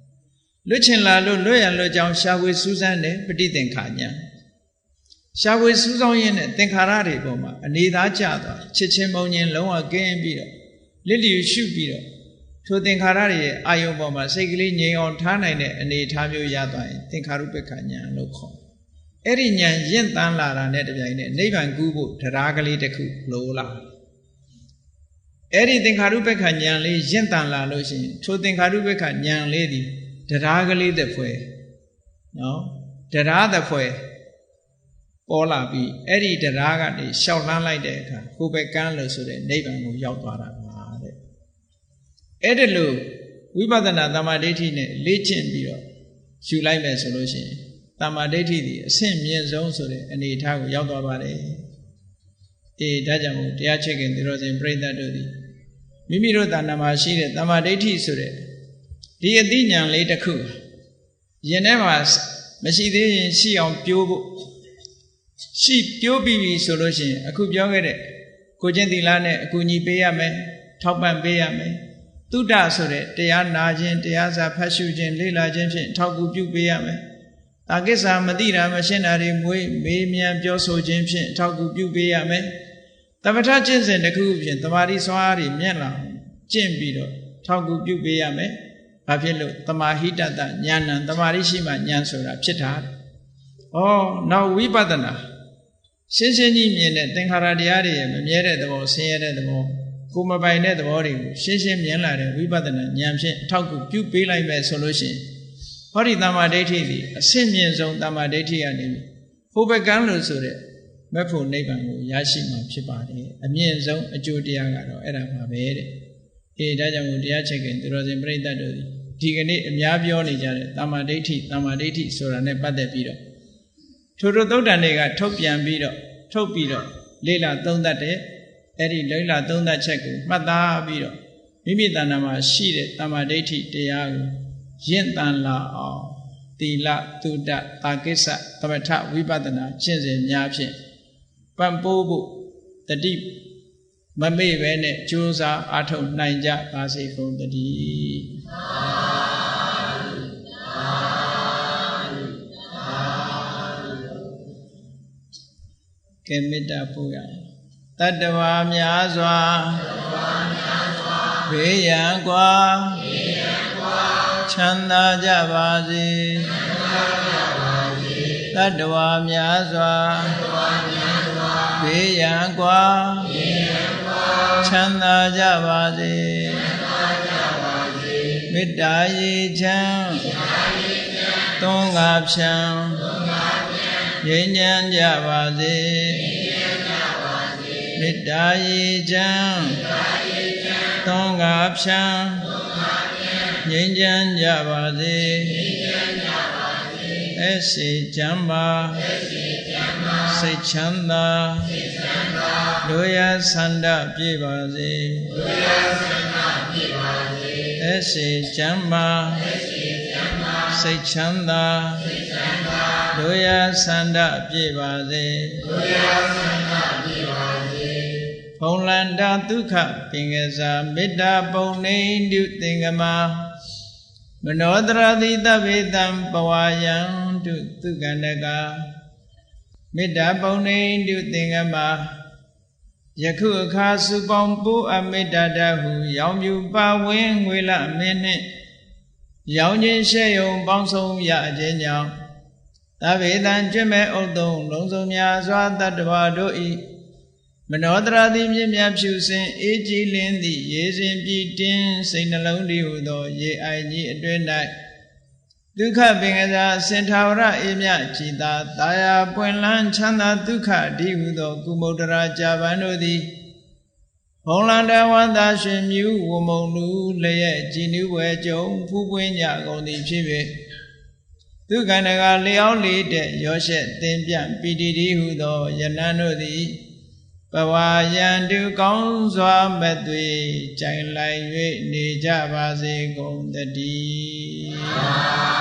လွတ်ချင်လာလို့လွတ်ရလွတ်ကြောင်းရှားဝေစူးစမ်းတယ်ပဋိသင်္ခာဉာဏ်ရှားဝေစူးစောင်းရင်းနဲ့သင်္ခါရတွေပေါ်မှာအနေသားကျသွားချစ်ချင်းမုန်းချင်းလုံးဝကင်းပြီးတော့လစ်လျူရှုပြီးတော့ထိုသင်္ခါရတွေရဲ့အာယုံပေါ်မှာစိတ်ကလေးငြိမ်အောင်ထားနိုင်တဲ့အနေအထားမျိုးရသွားရင်သင်္ခါရုပ္ပခဉာဏ်လို့ခေါ်အဲ့ဒီဉာဏ်ရင့်တန်းလာတာနဲ့တပြိုင်နက်နိဗ္ဗာန်ကူးဖို့တရားကလေးတစ်ခုလိုလာအဲ့ဒီသင်္ခါရုပ္ပခဉာဏ်လေးရင့်တန်းလာလို့ရှိရင်ထိုသင်္ခါရုပ္ပခဉာဏ်လေးဒီတရားကလေးတစ်ဖွဲနော်တရားတစ်ဖွဲပေါ်လာပြီးအဲ့ဒီတရားကနေရှောက်လှမ်းလိုက်တဲ့အခါဟိုဘက်ကန်းလို့ဆိုတဲ့နိဗ္ဗာန်ကိုရောက်သွားတာပါတဲ့အဲ့ဒါလို့ဝိပဿနာတမ္မာဒိဋ္ဌိနဲ့လေ့ကျင့်ပြီးတော့ယူလိုက်မယ်ဆိုလို့ရှိရင်တမ္မာဒိဋ္ဌိဒီအဆင့်မြင့်ဆုံးဆိုတဲ့အနေအထားကိုရောက်သွားပါတယ်ဒါကြောင့်မို့တရားချစ်ခင်သူတော်စင်ပြိဿတ်တို့သည်မိမိတို့တဏ္ဍာမှာရှိတဲ့တမ္မာဒိဋ္ဌိဆိုတဲ့ဒီအသိဉာဏ်လေးတစ်ခုရင်ထဲမှာမရှိသေးရင်ရှိအောင်ပြိုးဖို့ရှိပြိုးပြီးပြီဆိုလို့ရှိရင်အခုပြောခဲ့တဲ့ကိုချင်းသီလနဲ့အကူအညီပေးရမယ်ထောက်ပံ့ပေးရမယ်သုဒ္ဓဆိုတဲ့တရားနာခြင်းတရားစာဖတ်ရှုခြင်းလေ့လာခြင်းဖြင့်ထောက်ကူပြုပေးရမယ်တာကိစ္စမသိတာမရှင်းတာတွေမေးမြန်းပြောဆိုခြင်းဖြင့်ထောက်ကူပြုပေးရမယ်သမထကျင့်စဉ်တစ်ခုဖြင့်တမာတိစွမ်းအားတွေမြင့်လာကျင့်ပြီးတော့ထောက်ကူပြုပေးရမယ်ဘာဖြစ်လို့တမာဟိတတဉာဏ်တမာရိရှိမှဉာဏ်ဆိုတာဖြစ်တာနောက်ဝိပဿနာရှင်းကြီးမြင်တဲ့သင်္ခါရတရားတွေရဲ့မမြဲတဲ့သဘောဆင်းရဲတဲ့သဘောကိုမပိုင်တဲ့သဘောတွေကိုရှင်းမြင်လာတဲ့ဝိပဿနာဉာဏ်ဖြင့်အထောက်ကူပြုပေးလိုက်မယ်ဆိုလို့ရှိရင်ဟောဒီတမ္မာဒိဋ္ဌိသည်အဆင့်မြင့်ဆုံးတမ္မာဒိဋ္ဌိကနေဟိုဘက်ကန်းလို့ဆိုတဲ့မက်ဖို့နိဗ္ဗာန်ကိုရရှိမှာဖြစ်ပါတယ်အမြင့်ဆုံးအကျိုးတရားကတော့အဲ့ဒါပါပဲတဲ့ဒါကြောင့်မို့တရားချက်ခင်သူတော်စင်ပြိဿတ်တို့ဒီကနေ့အများပြောနေကြတဲ့တမ္မာဒိဋ္ဌိဆိုတာနဲ့ပတ်သက်ပြီးတော့ထိုသုတ်တန်တွေကထုတ်ပြန်ပြီးတော့လေ့လာသုံးသပ်တဲ့အဲ့ဒီလေ့လာသုံးသပ်ချက်ကိုမှတ်သားပြီးတော့မိမိတဏ္ဍာမှာရှိတဲ့တမ္မာဒိဋ္ဌိတရားကိုရင့်တန်လာအောင်သီလသုဒ္ဓတာကိစ္စသမထဝိပဿနာကျင့်စဉ်များဖြင့်ပံ့ပိုးဖို့တတိမမေ့ပဲနဲ့ကြိုးစားအားထုတ်နိုင်ကြပါစေကုန်သတည်း ကဲမေတ္တာပို့ရအောင်တတ္တဝါများစွာဘေးရန်ကွာချမ်းသာကြပါစေတတ္တဝါများစွာဘေးရန်ကွာချမ်းသာကြပါစေမေတ္တာရေချမ်းသွန်ကားဖြံငြိမ်းချမ်းကြပါစေမေတ္တာရေချမ်းသွန်ကားဖြံငြိမ်းချမ်းကြပါစေအရှိချမ်းပါစိတ်ချမ်းသာတို့ရဆန္ဒပြည့်ပါစေအရှိချမ်းပါစိတ်ချမ်းသာတို့ရဆန္ဒပြည့်ပါစေဘုံလန္တာဒုက္ခပင်ကစားမေတ္တာပုံနေတုသင်္ကမာမနောတရတိတဗေတံပဝါယံတုသုကန္တကမေတ္တာပုံနေတုသင်္ကမာယခုအခါစုပေါင်းပိုးအမေတ္တာတဟုရောင်မြူပါဝင်းငွေလမင်းနှင့်ရောင်ချင်းရှဲယုံပေါင်းဆုံးရခြင်းကြောင့်သဗ္ဗေတံကျွတ်မဲ့ဥဒ္ဒုံလုံးစုံများစွာတတ္တဝါတို့ဤမနောတရာတိမြင့်မြတ်ဖြူစင်အေးကြည်လင်းသည့်ရေစဉ်ပြည်တင်းစိတ်နှလုံးတည်ဟုသောရေအိုင်ကြီးအတွင်း၌ဒုက္ခပင်ကစားစင်ထာဝရအေးမြကြည်သာတာယာပွင့်လန်းချမ်းသာဒုက္ခဒီဟုသောကုမုဒ္ဒရာကြာပန်တို့သည်ဘုံလန္တဝန္တာရှင်မြူဝမုံလူလျက်ကြည်နူးဝဲကြုံဖူးပွင့်ကြကုန်သည်ဖြစ်၍ဒုက္ခနကလျောင်းလေးတဲ့ရောရှက်သင်ပြပီတိဒီဟုသောယနန်းတို့သည်ပဝါယံတုကောင်းစွာမဲ့သွေကြိုင်လိုက်၍နေကြပါစေကုန်တည်း